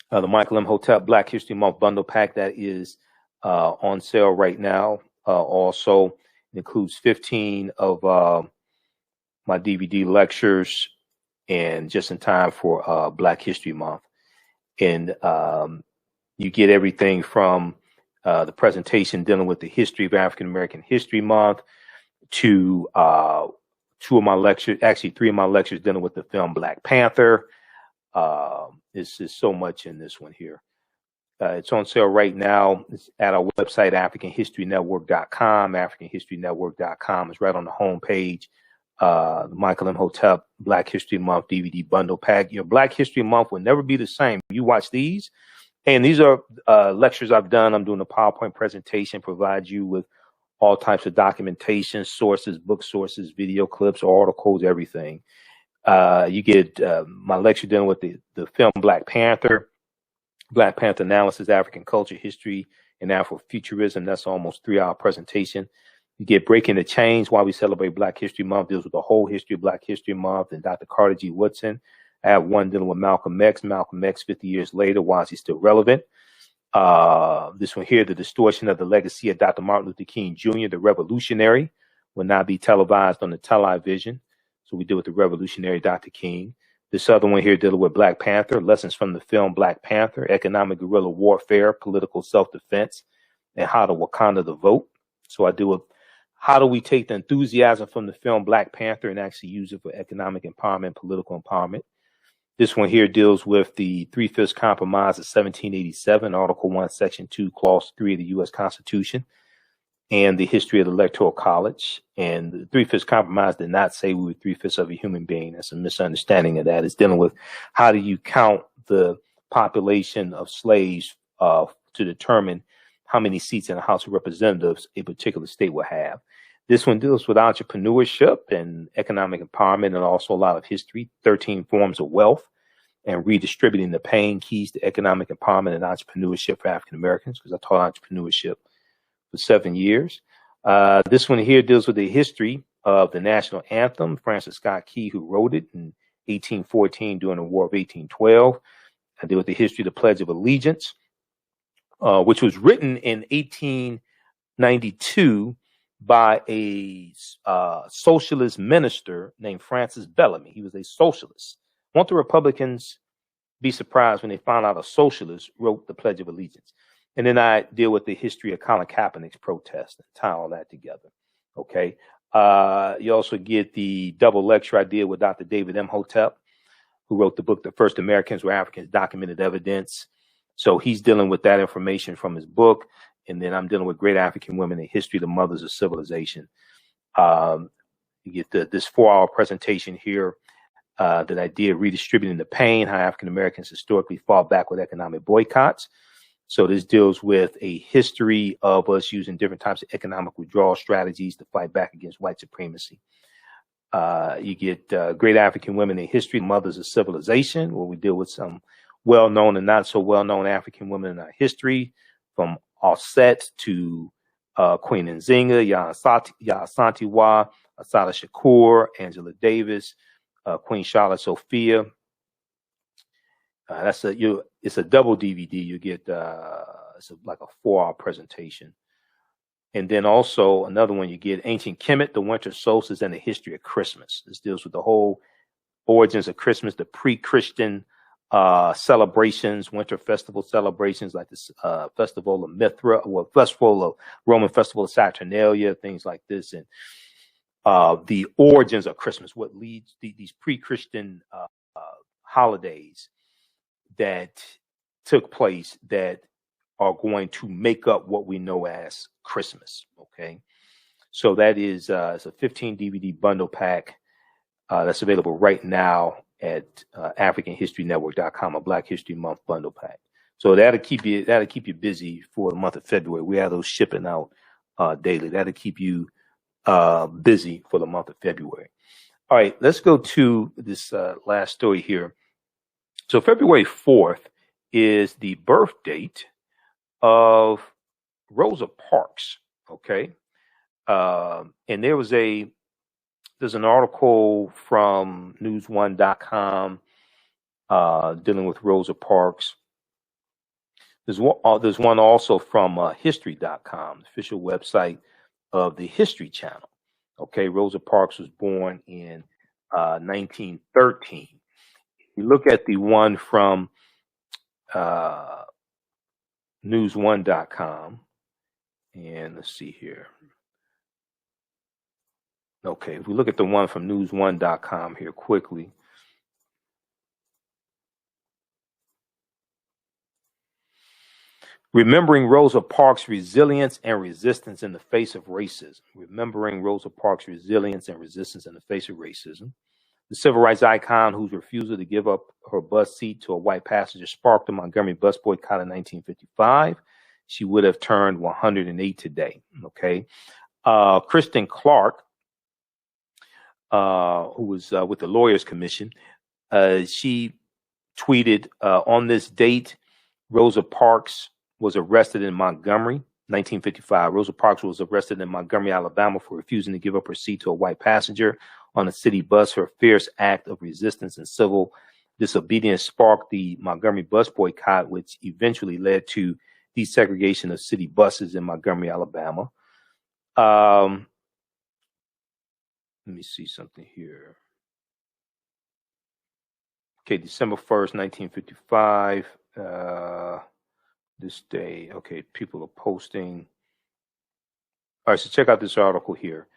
S1: the Michael Imhotep Black History Month bundle pack that is on sale right now. Also includes 15 of my DVD lectures, and just in time for Black History Month. And you get everything from the presentation dealing with the history of African American History Month to 2 of my lectures, actually 3 of my lectures dealing with the film Black Panther. This is so much in this one here. It's on sale right now. It's at our website, AfricanHistoryNetwork.com. AfricanHistoryNetwork.com is right on the home page. The Michael Imhotep Black History Month DVD bundle pack. Your Black History Month will never be the same. You watch these, and these are lectures I've done. I'm doing a PowerPoint presentation, provide you with all types of documentation, sources, book sources, video clips, articles, everything. You get my lecture dealing with the film Black Panther analysis, African culture, history, and Afrofuturism. That's almost 3-hour presentation. You get Breaking the Chains, Why We Celebrate Black History Month, deals with the whole history of Black History Month, and Dr. Carter G. Woodson. I have one dealing with Malcolm X, 50 years later, why is he still relevant? This one here, The Distortion of the Legacy of Dr. Martin Luther King Jr., the Revolutionary, will not be televised on the television. So we deal with the Revolutionary Dr. King. This other one here dealing with Black Panther, lessons from the film Black Panther, economic guerrilla warfare, political self-defense, and how to Wakanda the vote. So I deal with how do we take the enthusiasm from the film Black Panther and actually use it for economic empowerment, political empowerment. This one here deals with the 3/5 Compromise of 1787, Article 1, Section 2, Clause 3 of the U.S. Constitution, and the history of the Electoral College. And the 3/5 Compromise did not say we were 3/5 of a human being. That's a misunderstanding of that. It's dealing with how do you count the population of slaves to determine how many seats in the House of Representatives a particular state will have. This one deals with entrepreneurship and economic empowerment, and also a lot of history, 13 forms of wealth, and redistributing the pain, keys to economic empowerment and entrepreneurship for African Americans, because I taught entrepreneurship for 7 years. This one here deals with the history of the national anthem, Francis Scott Key, who wrote it in 1814 during the War of 1812. I deal with the history of the Pledge of Allegiance, which was written in 1892 by a socialist minister named Francis Bellamy. He was a socialist. Won't the Republicans be surprised when they found out a socialist wrote the Pledge of Allegiance? And then I deal with the history of Colin Kaepernick's protest and tie all that together. Okay. You also get the double lecture I did with Dr. David Imhotep, who wrote the book, The First Americans Were Africans, Documented Evidence. So he's dealing with that information from his book. And then I'm dealing with great African women in history, the mothers of civilization. You get this 4-hour presentation here that I did, Redistributing the Pain, how African Americans historically fought back with economic boycotts. So this deals with a history of us using different types of economic withdrawal strategies to fight back against white supremacy. You get great African women in history, mothers of civilization, where we deal with some well-known and not so well-known African women in our history, from Offset to Queen Nzinga, Yasantiwa, Assata Shakur, Angela Davis, Queen Charlotte Sophia. It's a double DVD. You get like a 4-hour presentation. And then also another one, you get Ancient Kemet, the Winter Solstice, and the History of Christmas. This deals with the whole origins of Christmas, the pre-Christian celebrations, winter festival celebrations, like this festival of Mithra, or festival of Roman festival of Saturnalia, things like this, and the origins of Christmas, what leads these pre-Christian holidays that took place that are going to make up what we know as Christmas. Okay, so that is it's a 15 DVD bundle pack that's available right now at AfricanHistoryNetwork.com, a Black History Month bundle pack. So that'll keep you busy for the month of February. We have those shipping out daily. That'll keep you busy for the month of February. All right, let's go to this last story here. So February 4th is the birth date of Rosa Parks. Okay, and there's an article from newsone.com dealing with Rosa Parks. There's one also from history.com, the official website of the History Channel. Okay, Rosa Parks was born in 1913. You look at the one from newsone.com, and let's see here. Okay, if we look at the one from newsone.com here quickly. Remembering Rosa Parks' resilience and resistance in the face of racism. Remembering Rosa Parks' resilience and resistance in the face of racism. The civil rights icon whose refusal to give up her bus seat to a white passenger sparked the Montgomery bus boycott in 1955. She would have turned 108 today. Okay. Kristen Clark, who was with the Lawyers Commission, she tweeted, on this date, Rosa Parks was arrested in Montgomery, 1955. Rosa Parks was arrested in Montgomery, Alabama for refusing to give up her seat to a white passenger on a city bus. Her fierce act of resistance and civil disobedience sparked the Montgomery bus boycott, which eventually led to desegregation of city buses in Montgomery, Alabama. Let me see something here. Okay, December 1st, 1955. This day, okay, people are posting. All right, so check out this article here.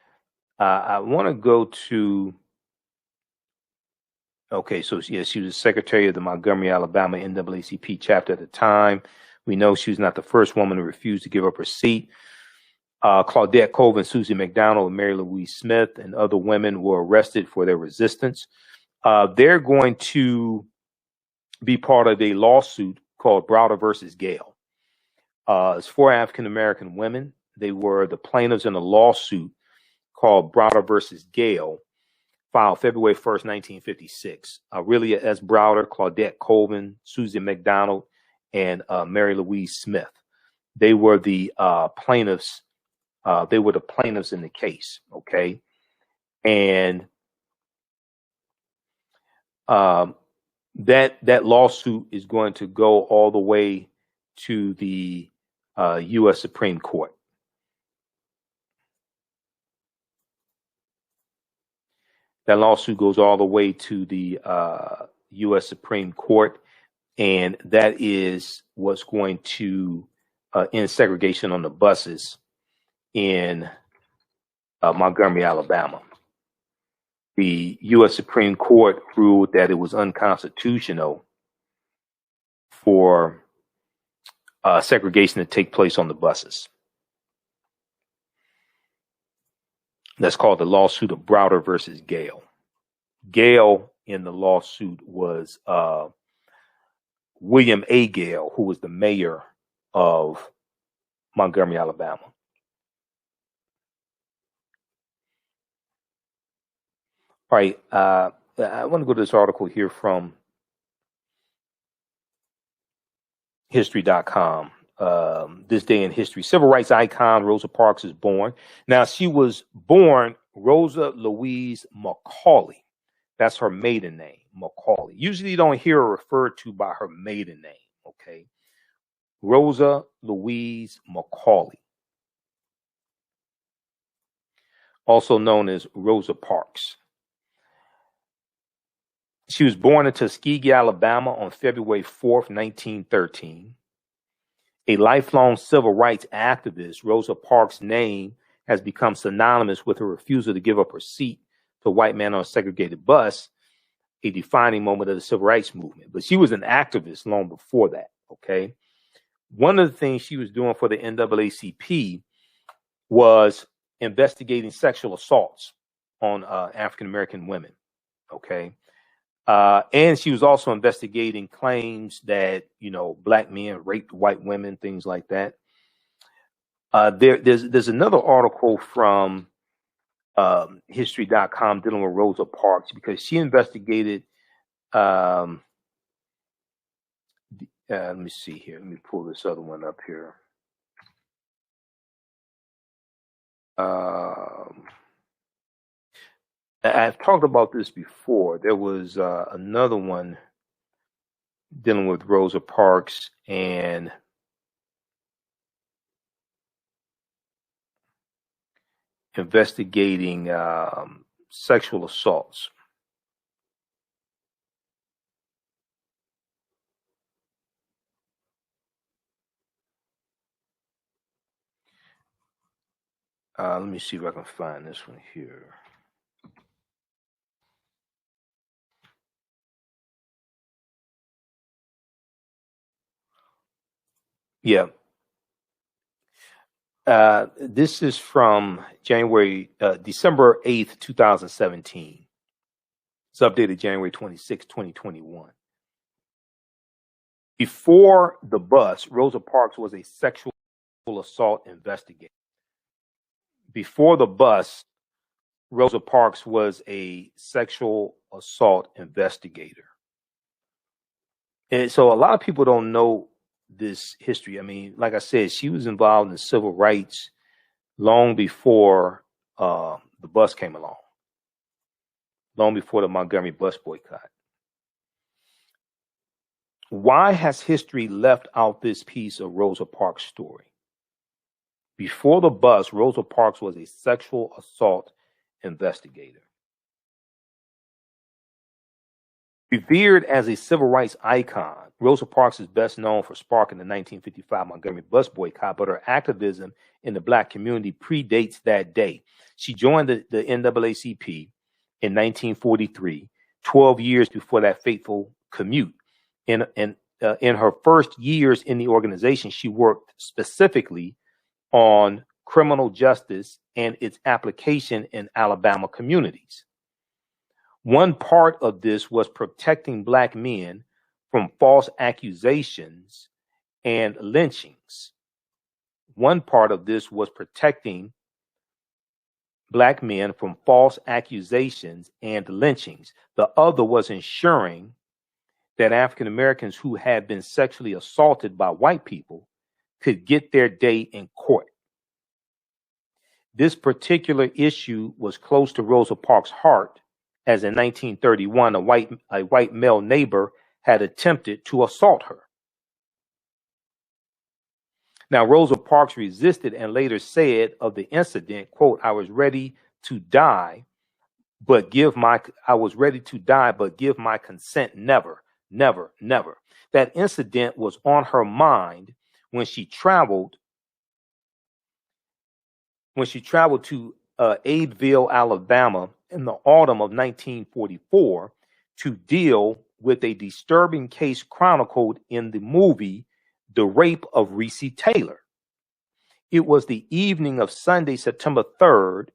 S1: I want to go to, okay, so yeah, she was the secretary of the Montgomery, Alabama NAACP chapter at the time. We know she was not the first woman to refuse to give up her seat. Claudette Colvin, Susie McDonald, and Mary Louise Smith and other women were arrested for their resistance. They're going to be part of a lawsuit called Browder versus Gale. It's 4 African-American women. They were the plaintiffs in a lawsuit called Browder versus Gale, filed February 1st, 1956. Aurelia S. Browder, Claudette Colvin, Susie McDonald, and Mary Louise Smith. They were the plaintiffs. They were the plaintiffs in the case. Okay, and that lawsuit is going to go all the way to the U.S. Supreme Court. That lawsuit goes all the way to the U.S. Supreme Court, and that is what's going to end segregation on the buses in Montgomery, Alabama. The U.S. Supreme Court ruled that it was unconstitutional for segregation to take place on the buses. That's called the lawsuit of Browder versus Gale. Gale in the lawsuit was William A. Gale, who was the mayor of Montgomery, Alabama. All right, I want to go to this article here from history.com. This day in history. Civil rights icon Rosa Parks is born. Now, she was born Rosa Louise McCauley. That's her maiden name, McCauley. Usually you don't hear her referred to by her maiden name, okay? Rosa Louise McCauley, also known as Rosa Parks. She was born in Tuskegee, Alabama on February 4th, 1913. A lifelong civil rights activist, Rosa Parks' name has become synonymous with her refusal to give up her seat to a white man on a segregated bus, a defining moment of the civil rights movement. But she was an activist long before that, okay? One of the things she was doing for the NAACP was investigating sexual assaults on African-American women, okay? And she was also investigating claims that, you know, black men raped white women, things like that. There's another article from history.com dealing with Rosa Parks because she investigated. Let me see here. Let me pull this other one up here. I've talked about this before. There was another one dealing with Rosa Parks and investigating sexual assaults. Let me see if I can find this one here. Yeah. This is from December 8th, 2017. It's updated January 26th, 2021. Before the bus, Rosa Parks was a sexual assault investigator. Before the bus, Rosa Parks was a sexual assault investigator. And so a lot of people don't know this history. I mean, like I said, she was involved in civil rights long before the bus came along, long before the Montgomery bus boycott. Why has history left out this piece of Rosa Parks' story? Before the bus, Rosa Parks was a sexual assault investigator. Revered as a civil rights icon, Rosa Parks is best known for sparking the 1955 Montgomery bus boycott, but her activism in the black community predates that day. She joined the NAACP in 1943, 12 years before that fateful commute. In her first years in the organization, she worked specifically on criminal justice and its application in Alabama communities. One part of this was protecting black men from false accusations and lynchings. One part of this was protecting black men from false accusations and lynchings. The other was ensuring that African Americans who had been sexually assaulted by white people could get their day in court. This particular issue was close to Rosa Parks' heart, as in 1931, a white male neighbor had attempted to assault her. Now, Rosa Parks resisted and later said of the incident, quote, I was ready to die, but give my consent never, never, never. That incident was on her mind when she traveled to Adeville, Alabama in the autumn of 1944 to deal with a disturbing case chronicled in the movie The Rape of Reese Taylor. It was the evening of Sunday, September 3rd,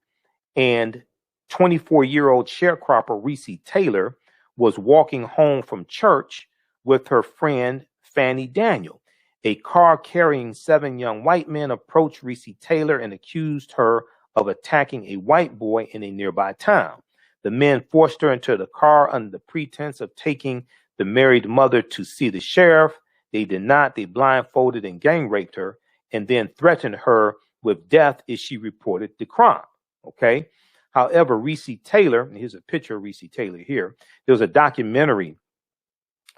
S1: and 24-year-old sharecropper Reese Taylor was walking home from church with her friend Fanny Daniel. A car carrying 7 young white men approached Reese Taylor and accused her of attacking a white boy in a nearby town. The men forced her into the car under the pretense of taking the married mother to see the sheriff. They did not. They blindfolded and gang raped her and then threatened her with death if she reported the crime. Okay. However, Reese Taylor, and here's a picture of Reese Taylor here. There was a documentary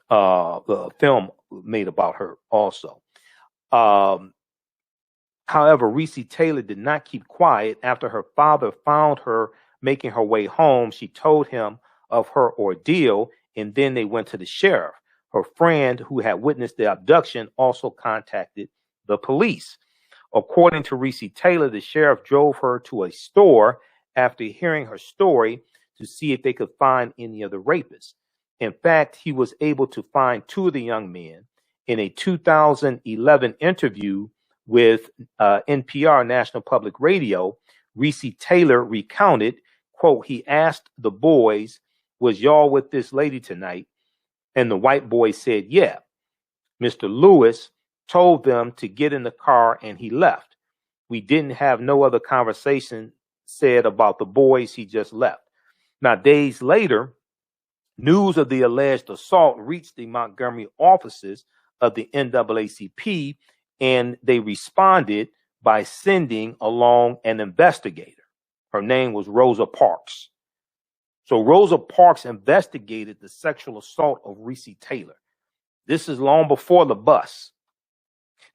S1: film made about her also. However, Reese Taylor did not keep quiet. After her father found her making her way home, she told him of her ordeal, and then they went to the sheriff. Her friend who had witnessed the abduction also contacted the police. According to Reese Taylor, the sheriff drove her to a store after hearing her story to see if they could find any of the rapists. In fact, he was able to find 2 of the young men. In a 2011 interview with NPR, National Public Radio, Reese Taylor recounted, quote, he asked the boys, was y'all with this lady tonight? And the white boy said, yeah. Mr. Lewis told them to get in the car and he left. We didn't have no other conversation said about the boys. He just left. Now, days later, news of the alleged assault reached the Montgomery offices of the NAACP, and they responded by sending along an investigator. Her name was Rosa Parks. So Rosa Parks investigated the sexual assault of Reese Taylor. This is long before the bus.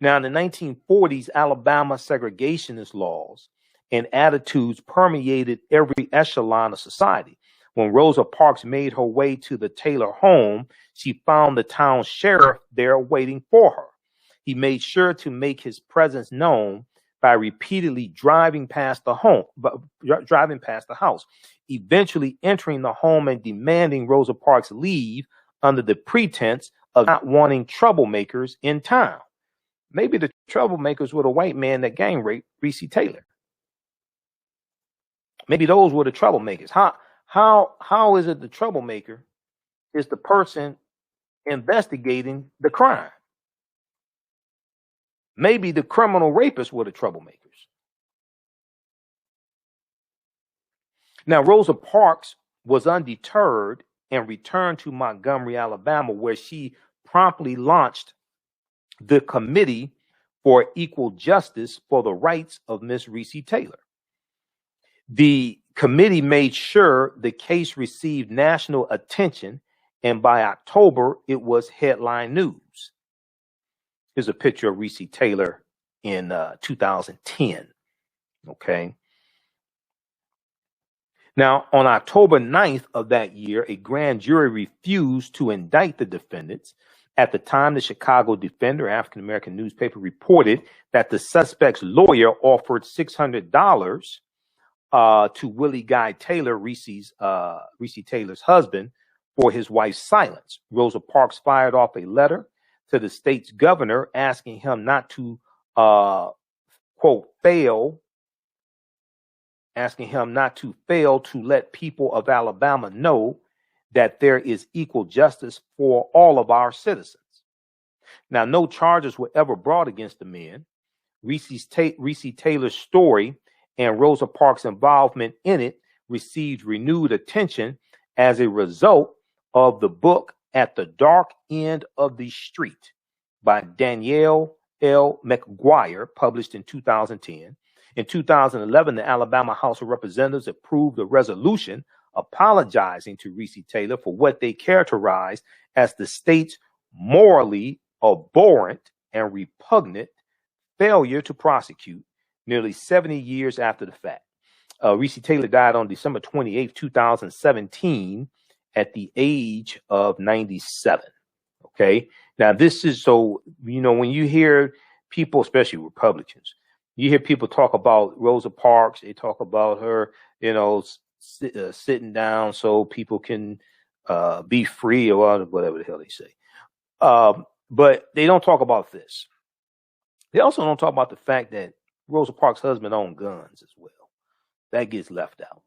S1: Now, in the 1940s, Alabama segregationist laws and attitudes permeated every echelon of society. When Rosa Parks made her way to the Taylor home, she found the town sheriff there waiting for her. He made sure to make his presence known by repeatedly driving past the house, eventually entering the home and demanding Rosa Parks leave under the pretense of not wanting troublemakers in town. Maybe the troublemakers were the white man that gang raped Reese Taylor. Maybe those were the troublemakers. How is it the troublemaker is the person investigating the crime? Maybe the criminal rapists were the troublemakers. Now, Rosa Parks was undeterred and returned to Montgomery, Alabama, where she promptly launched the Committee for Equal Justice for the Rights of Miss Reese Taylor. The committee made sure the case received national attention, and by October, it was headline news. Here's a picture of Reese Taylor in 2010. Okay. Now, on October 9th of that year, a grand jury refused to indict the defendants. At the time, the Chicago Defender, African-American newspaper, reported that the suspect's lawyer offered $600 to Willie Guy Taylor, Reese Taylor's husband, for his wife's silence. Rosa Parks fired off a letter to the state's governor asking him not to, quote, fail to let people of Alabama know that there is equal justice for all of our citizens. Now, no charges were ever brought against the men. Reese Taylor's story and Rosa Parks' involvement in it received renewed attention as a result of the book At the Dark End of the Street by Danielle L. McGuire, published in 2010. In 2011, the Alabama House of Representatives approved a resolution apologizing to Reesa Taylor for what they characterized as the state's morally abhorrent and repugnant failure to prosecute nearly 70 years after the fact. Reesa Taylor died on December 28, 2017 at the age of 97. Okay. Now this is so, when you hear people, especially Republicans, you hear people talk about Rosa Parks, they talk about her, sitting down so people can be free or whatever the hell they say. But they don't talk about this. They also don't talk about the fact that Rosa Parks' husband owned guns as well. That gets left out.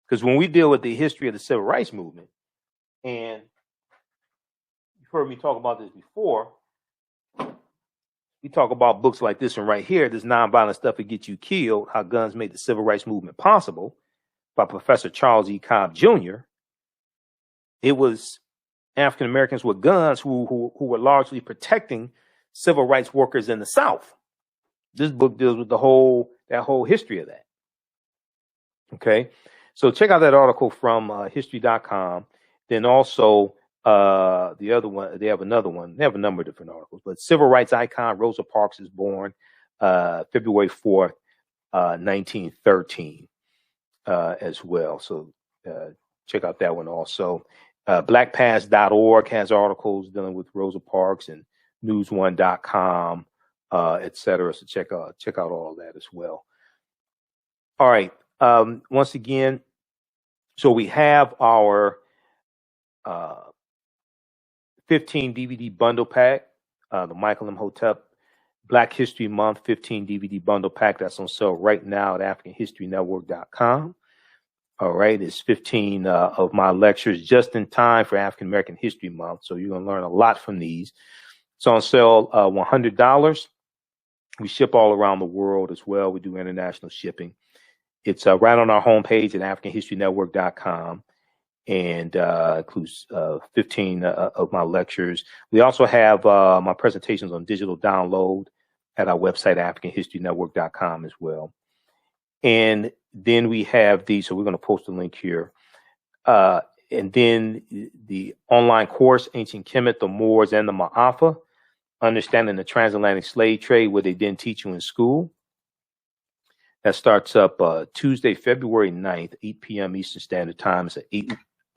S1: Because when we deal with the history of the civil rights movement, and you've heard me talk about this before, we talk about books like this one right here, this Nonviolent Stuff That Gets You Killed, How Guns Made the Civil Rights Movement Possible, by Professor Charles E. Cobb Jr. It was African Americans with guns who were largely protecting civil rights workers in the South. This book deals with that whole history of that. Okay, so check out that article from history.com. Then also the other one, they have another one. They have a number of different articles, but civil rights icon Rosa Parks is born February 4th, 1913 as well. So check out that one also. Blackpast.org has articles dealing with Rosa Parks, and newsone.com, etc. So check out all of that as well. All right. Once again, so we have our 15 DVD bundle pack, the Michael Imhotep Black History Month 15 DVD bundle pack that's on sale right now at AfricanHistoryNetwork.com. All right, it's 15 of my lectures just in time for African American History Month, so you're going to learn a lot from these. It's on sale $100. We ship all around the world as well. We do international shipping. It's right on our homepage at AfricanHistoryNetwork.com, and includes 15 of my lectures. We also have my presentations on digital download at our website, AfricanHistoryNetwork.com as well. And then we have these, so we're going to post a link here. And then the online course, Ancient Kemet, the Moors, and the Ma'afa, Understanding the Transatlantic Slave Trade, what they didn't teach you in school. That starts up Tuesday, February 9th, 8 p.m. Eastern Standard Time. It's an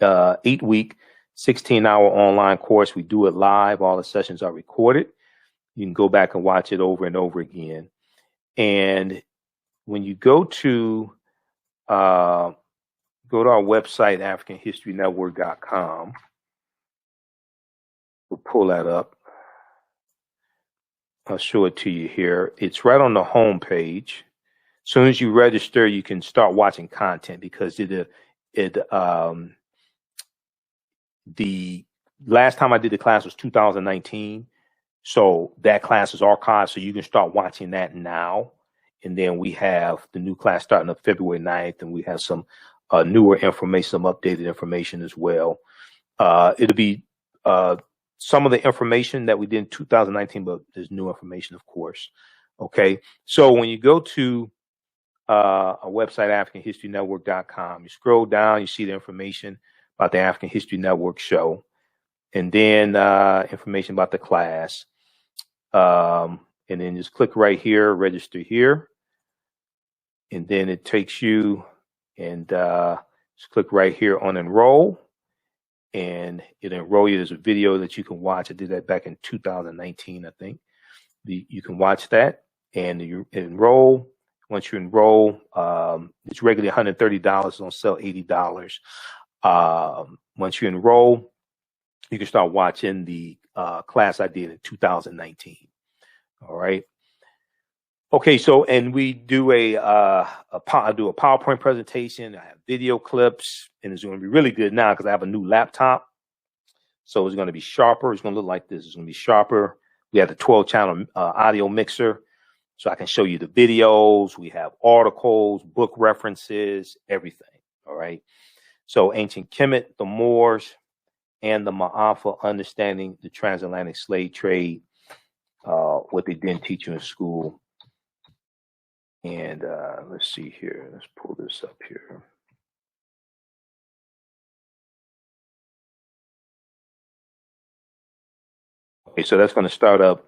S1: 8-week, 16-hour online course. We do it live. All the sessions are recorded. You can go back and watch it over and over again. And when you go to our website, AfricanHistoryNetwork.com, we'll pull that up. I'll show it to you here. It's right on the home page. As soon as you register, you can start watching content, because the last time I did the class was 2019. So that class is archived, so you can start watching that now. And then we have the new class starting up February 9th, and we have some newer information, some updated information as well. It'll be some of the information that we did in 2019, but there's new information, of course. Okay, so when you go to our website, AfricanHistoryNetwork.com, you scroll down, you see the information about the African History Network show, and then information about the class. And then just click right here, register here. And then it takes you, and just click right here on enroll. And it'll enroll you. There's a video that you can watch. I did that back in 2019, I think. You can watch that, and you enroll. Once you enroll, it's regularly $130. It's on sale $80. Once you enroll, you can start watching the class I did in 2019. All right. Okay, so, and we do I do a PowerPoint presentation. I have video clips, and it's going to be really good now because I have a new laptop. So it's going to be sharper. It's going to look like this. It's going to be sharper. We have the 12-channel audio mixer. So I can show you the videos. We have articles, book references, everything. All right. So Ancient Kemet, the Moors, and the Ma'afa, Understanding the Transatlantic Slave Trade, what they didn't teach you in school. And let's see here. Let's pull this up here. Okay, so that's going to start up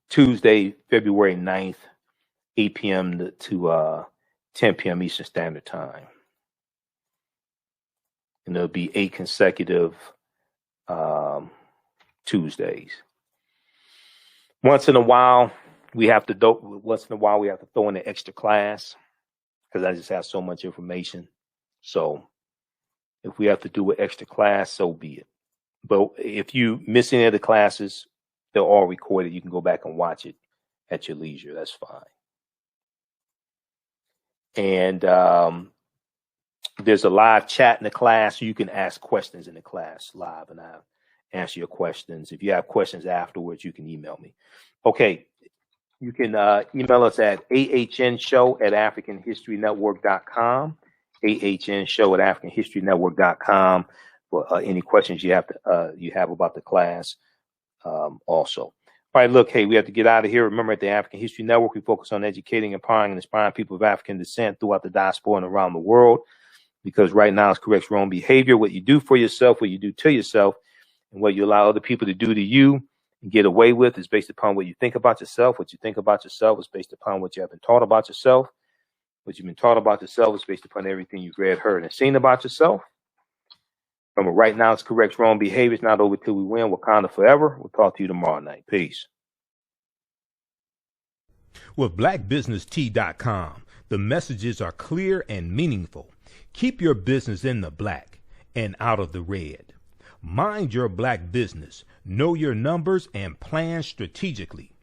S1: Tuesday, February 9th, 8 p.m. to 10 p.m. Eastern Standard Time. And there'll be 8 consecutive Tuesdays. Once in a while, we have to throw in an extra class because I just have so much information. So if we have to do an extra class, so be it. But if you miss any of the classes, they're all recorded. You can go back and watch it at your leisure. That's fine. And there's a live chat in the class, so you can ask questions in the class live, and I'll answer your questions. If you have questions afterwards, you can email me. Okay, you can email us at AHNshow@AfricanHistoryNetwork.com, AHNshow@AfricanHistoryNetwork.com for any questions you have about the class. Also. All right, look, hey, we have to get out of here. Remember, at the African History Network, we focus on educating, empowering, and inspiring people of African descent throughout the diaspora and around the world. Because right now it's correct your own behavior, what you do for yourself, what you do to yourself, and what you allow other people to do to you and get away with is based upon what you think about yourself. What you think about yourself is based upon what you have been taught about yourself. What you've been taught about yourself is based upon everything you've read, heard, and seen about yourself. Remember, right now it's correct your own behavior. It's not over till we win. Wakanda forever. We'll talk to you tomorrow night. Peace.
S3: With blackbusinesstea.com, the messages are clear and meaningful. Keep your business in the black and out of the red. Mind your black business. Know your numbers and plan strategically.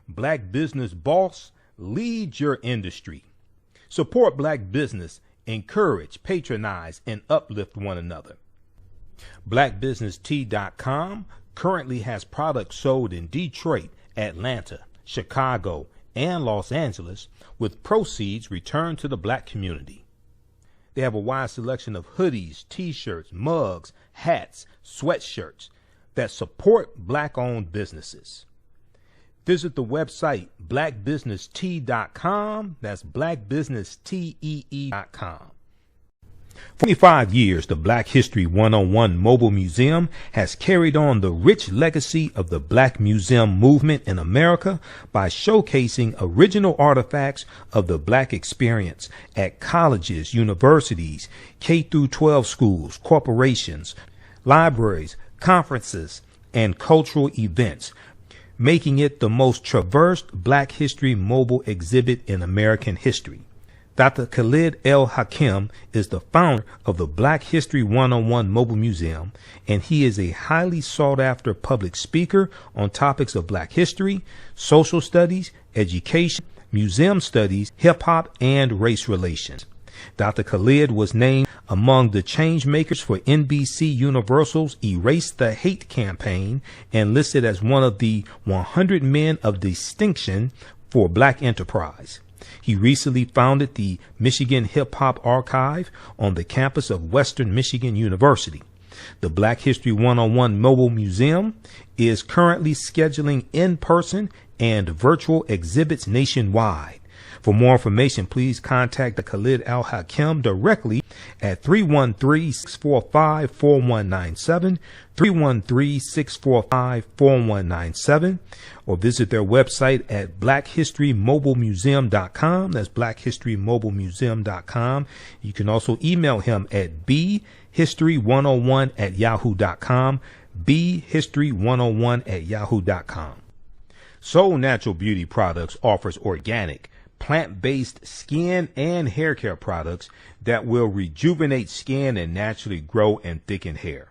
S3: Black Business Boss, lead your industry. Support black business. Encourage, patronize, and uplift one another. blackbusinesstea.com currently has products sold in Detroit, Atlanta, Chicago, and Los Angeles, with proceeds returned to the black community. They have a wide selection of hoodies, t-shirts, mugs, hats, sweatshirts that support black-owned businesses. Visit the website blackbusinesstee.com. That's blackbusinesstee.com. For 25 years, the Black History 101 Mobile Museum has carried on the rich legacy of the Black Museum movement in America by showcasing original artifacts of the Black experience at colleges, universities, K-12 schools, corporations, libraries, conferences, and cultural events, making it the most traversed Black History mobile exhibit in American history. Dr. Khalid El Hakim is the founder of the Black History 101 Mobile Museum, and he is a highly sought-after public speaker on topics of Black history, social studies, education, museum studies, hip-hop, and race relations. Dr. Khalid was named among the change makers for NBC Universal's Erase the Hate campaign and listed as one of the 100 men of distinction for Black enterprise. He recently founded the Michigan Hip Hop Archive on the campus of Western Michigan University. The Black History 101 Mobile Museum is currently scheduling in-person and virtual exhibits nationwide. For more information, please contact the Khalid Al Hakim directly at 313-645-4197, 313-645-4197, or visit their website at blackhistorymobilemuseum.com. That's blackhistorymobilemuseum.com. You can also email him at bhistory101@yahoo.com, bhistory101@yahoo.com. Soul Natural Beauty Products offers organic, plant-based skin and hair care products that will rejuvenate skin and naturally grow and thicken hair.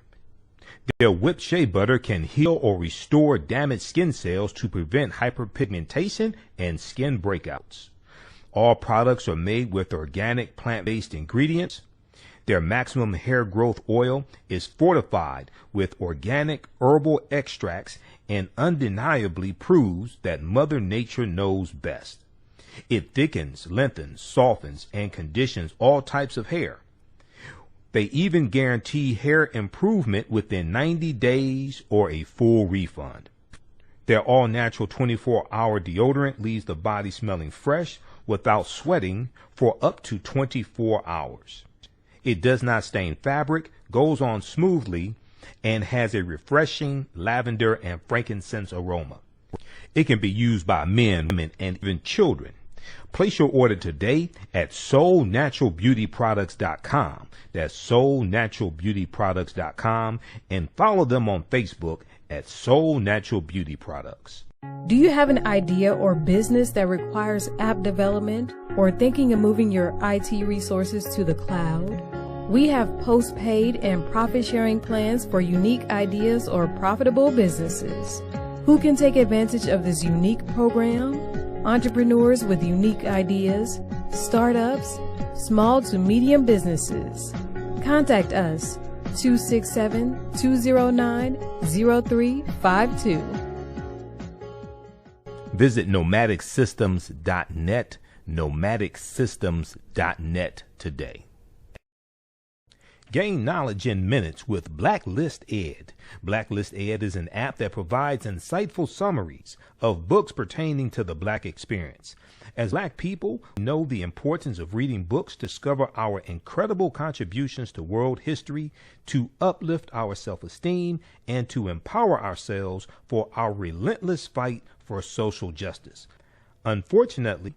S3: Their whipped shea butter can heal or restore damaged skin cells to prevent hyperpigmentation and skin breakouts. All products are made with organic plant-based ingredients. Their maximum hair growth oil is fortified with organic herbal extracts and undeniably proves that Mother Nature knows best. It thickens, lengthens, softens, and conditions all types of hair. They even guarantee hair improvement within 90 days or a full refund. Their all-natural 24-hour deodorant leaves the body smelling fresh without sweating for up to 24 hours. It does not stain fabric, goes on smoothly, and has a refreshing lavender and frankincense aroma. It can be used by men, women, and even children. Place your order today at soulnaturalbeautyproducts.com. That's soulnaturalbeautyproducts.com, and follow them on Facebook at Soul Natural Beauty Products.
S17: Do you have an idea or business that requires app development or thinking of moving your IT resources to the cloud? We have post-paid and profit-sharing plans for unique ideas or profitable businesses. Who can take advantage of this unique program? Entrepreneurs with unique ideas, startups, small to medium businesses. Contact us 267-209-0352.
S3: Visit nomadicsystems.net, nomadicsystems.net today. Gain knowledge in minutes with Blacklist Ed. Blacklist Ed is an app that provides insightful summaries of books pertaining to the Black experience. As Black people, we know the importance of reading books to discover our incredible contributions to world history, to uplift our self-esteem, and to empower ourselves for our relentless fight for social justice. Unfortunately,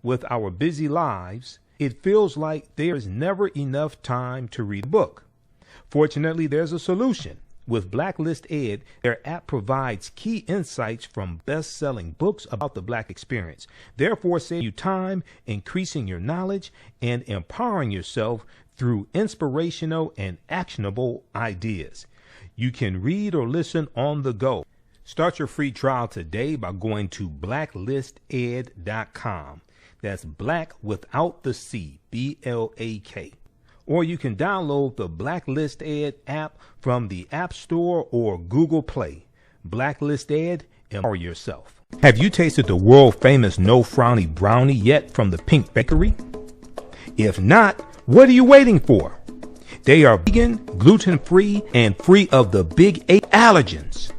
S3: with our busy lives, it feels like there is never enough time to read a book. Fortunately, there's a solution. With Blacklist Ed, their app provides key insights from best-selling books about the Black experience, therefore saving you time, increasing your knowledge, and empowering yourself through inspirational and actionable ideas. You can read or listen on the go. Start your free trial today by going to blacklisted.com. That's black without the C, B-L-A-K. Or you can download the Blacklist Ed app from the App Store or Google Play. Blacklist Ed, empower yourself. Have you tasted the world-famous No Frowny Brownie yet from the Pink Bakery? If not, what are you waiting for? They are vegan, gluten-free, and free of the big 8 allergens.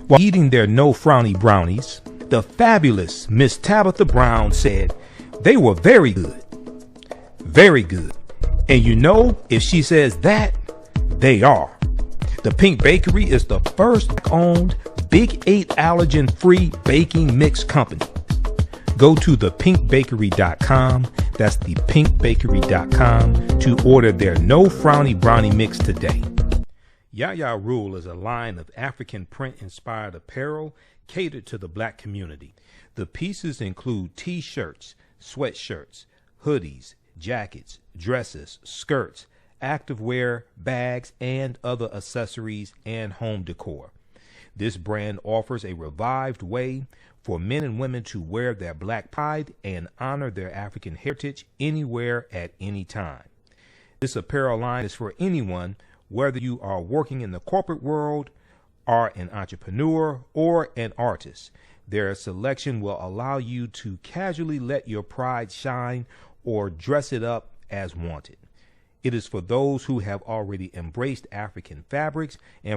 S3: While eating their No Frowny brownies, the fabulous Miss Tabitha Brown said they were very good. Very good. And you know, if she says that, they are. The Pink Bakery is the first owned Big 8 allergen-free baking mix company. Go to thepinkbakery.com, that's thepinkbakery.com, to order their No Frowny Brownie Mix today. Yaya Rule is a line of African print-inspired apparel catered to the Black community. The pieces include t-shirts, sweatshirts, hoodies, jackets, dresses, skirts, activewear, bags, and other accessories and home decor. This brand offers a revived way for men and women to wear their Black pride and honor their African heritage anywhere at any time. This apparel line is for anyone, whether you are working in the corporate world, are an entrepreneur, or an artist. Their selection will allow you to casually let your pride shine or dress it up as wanted. It is for those who have already embraced African fabrics and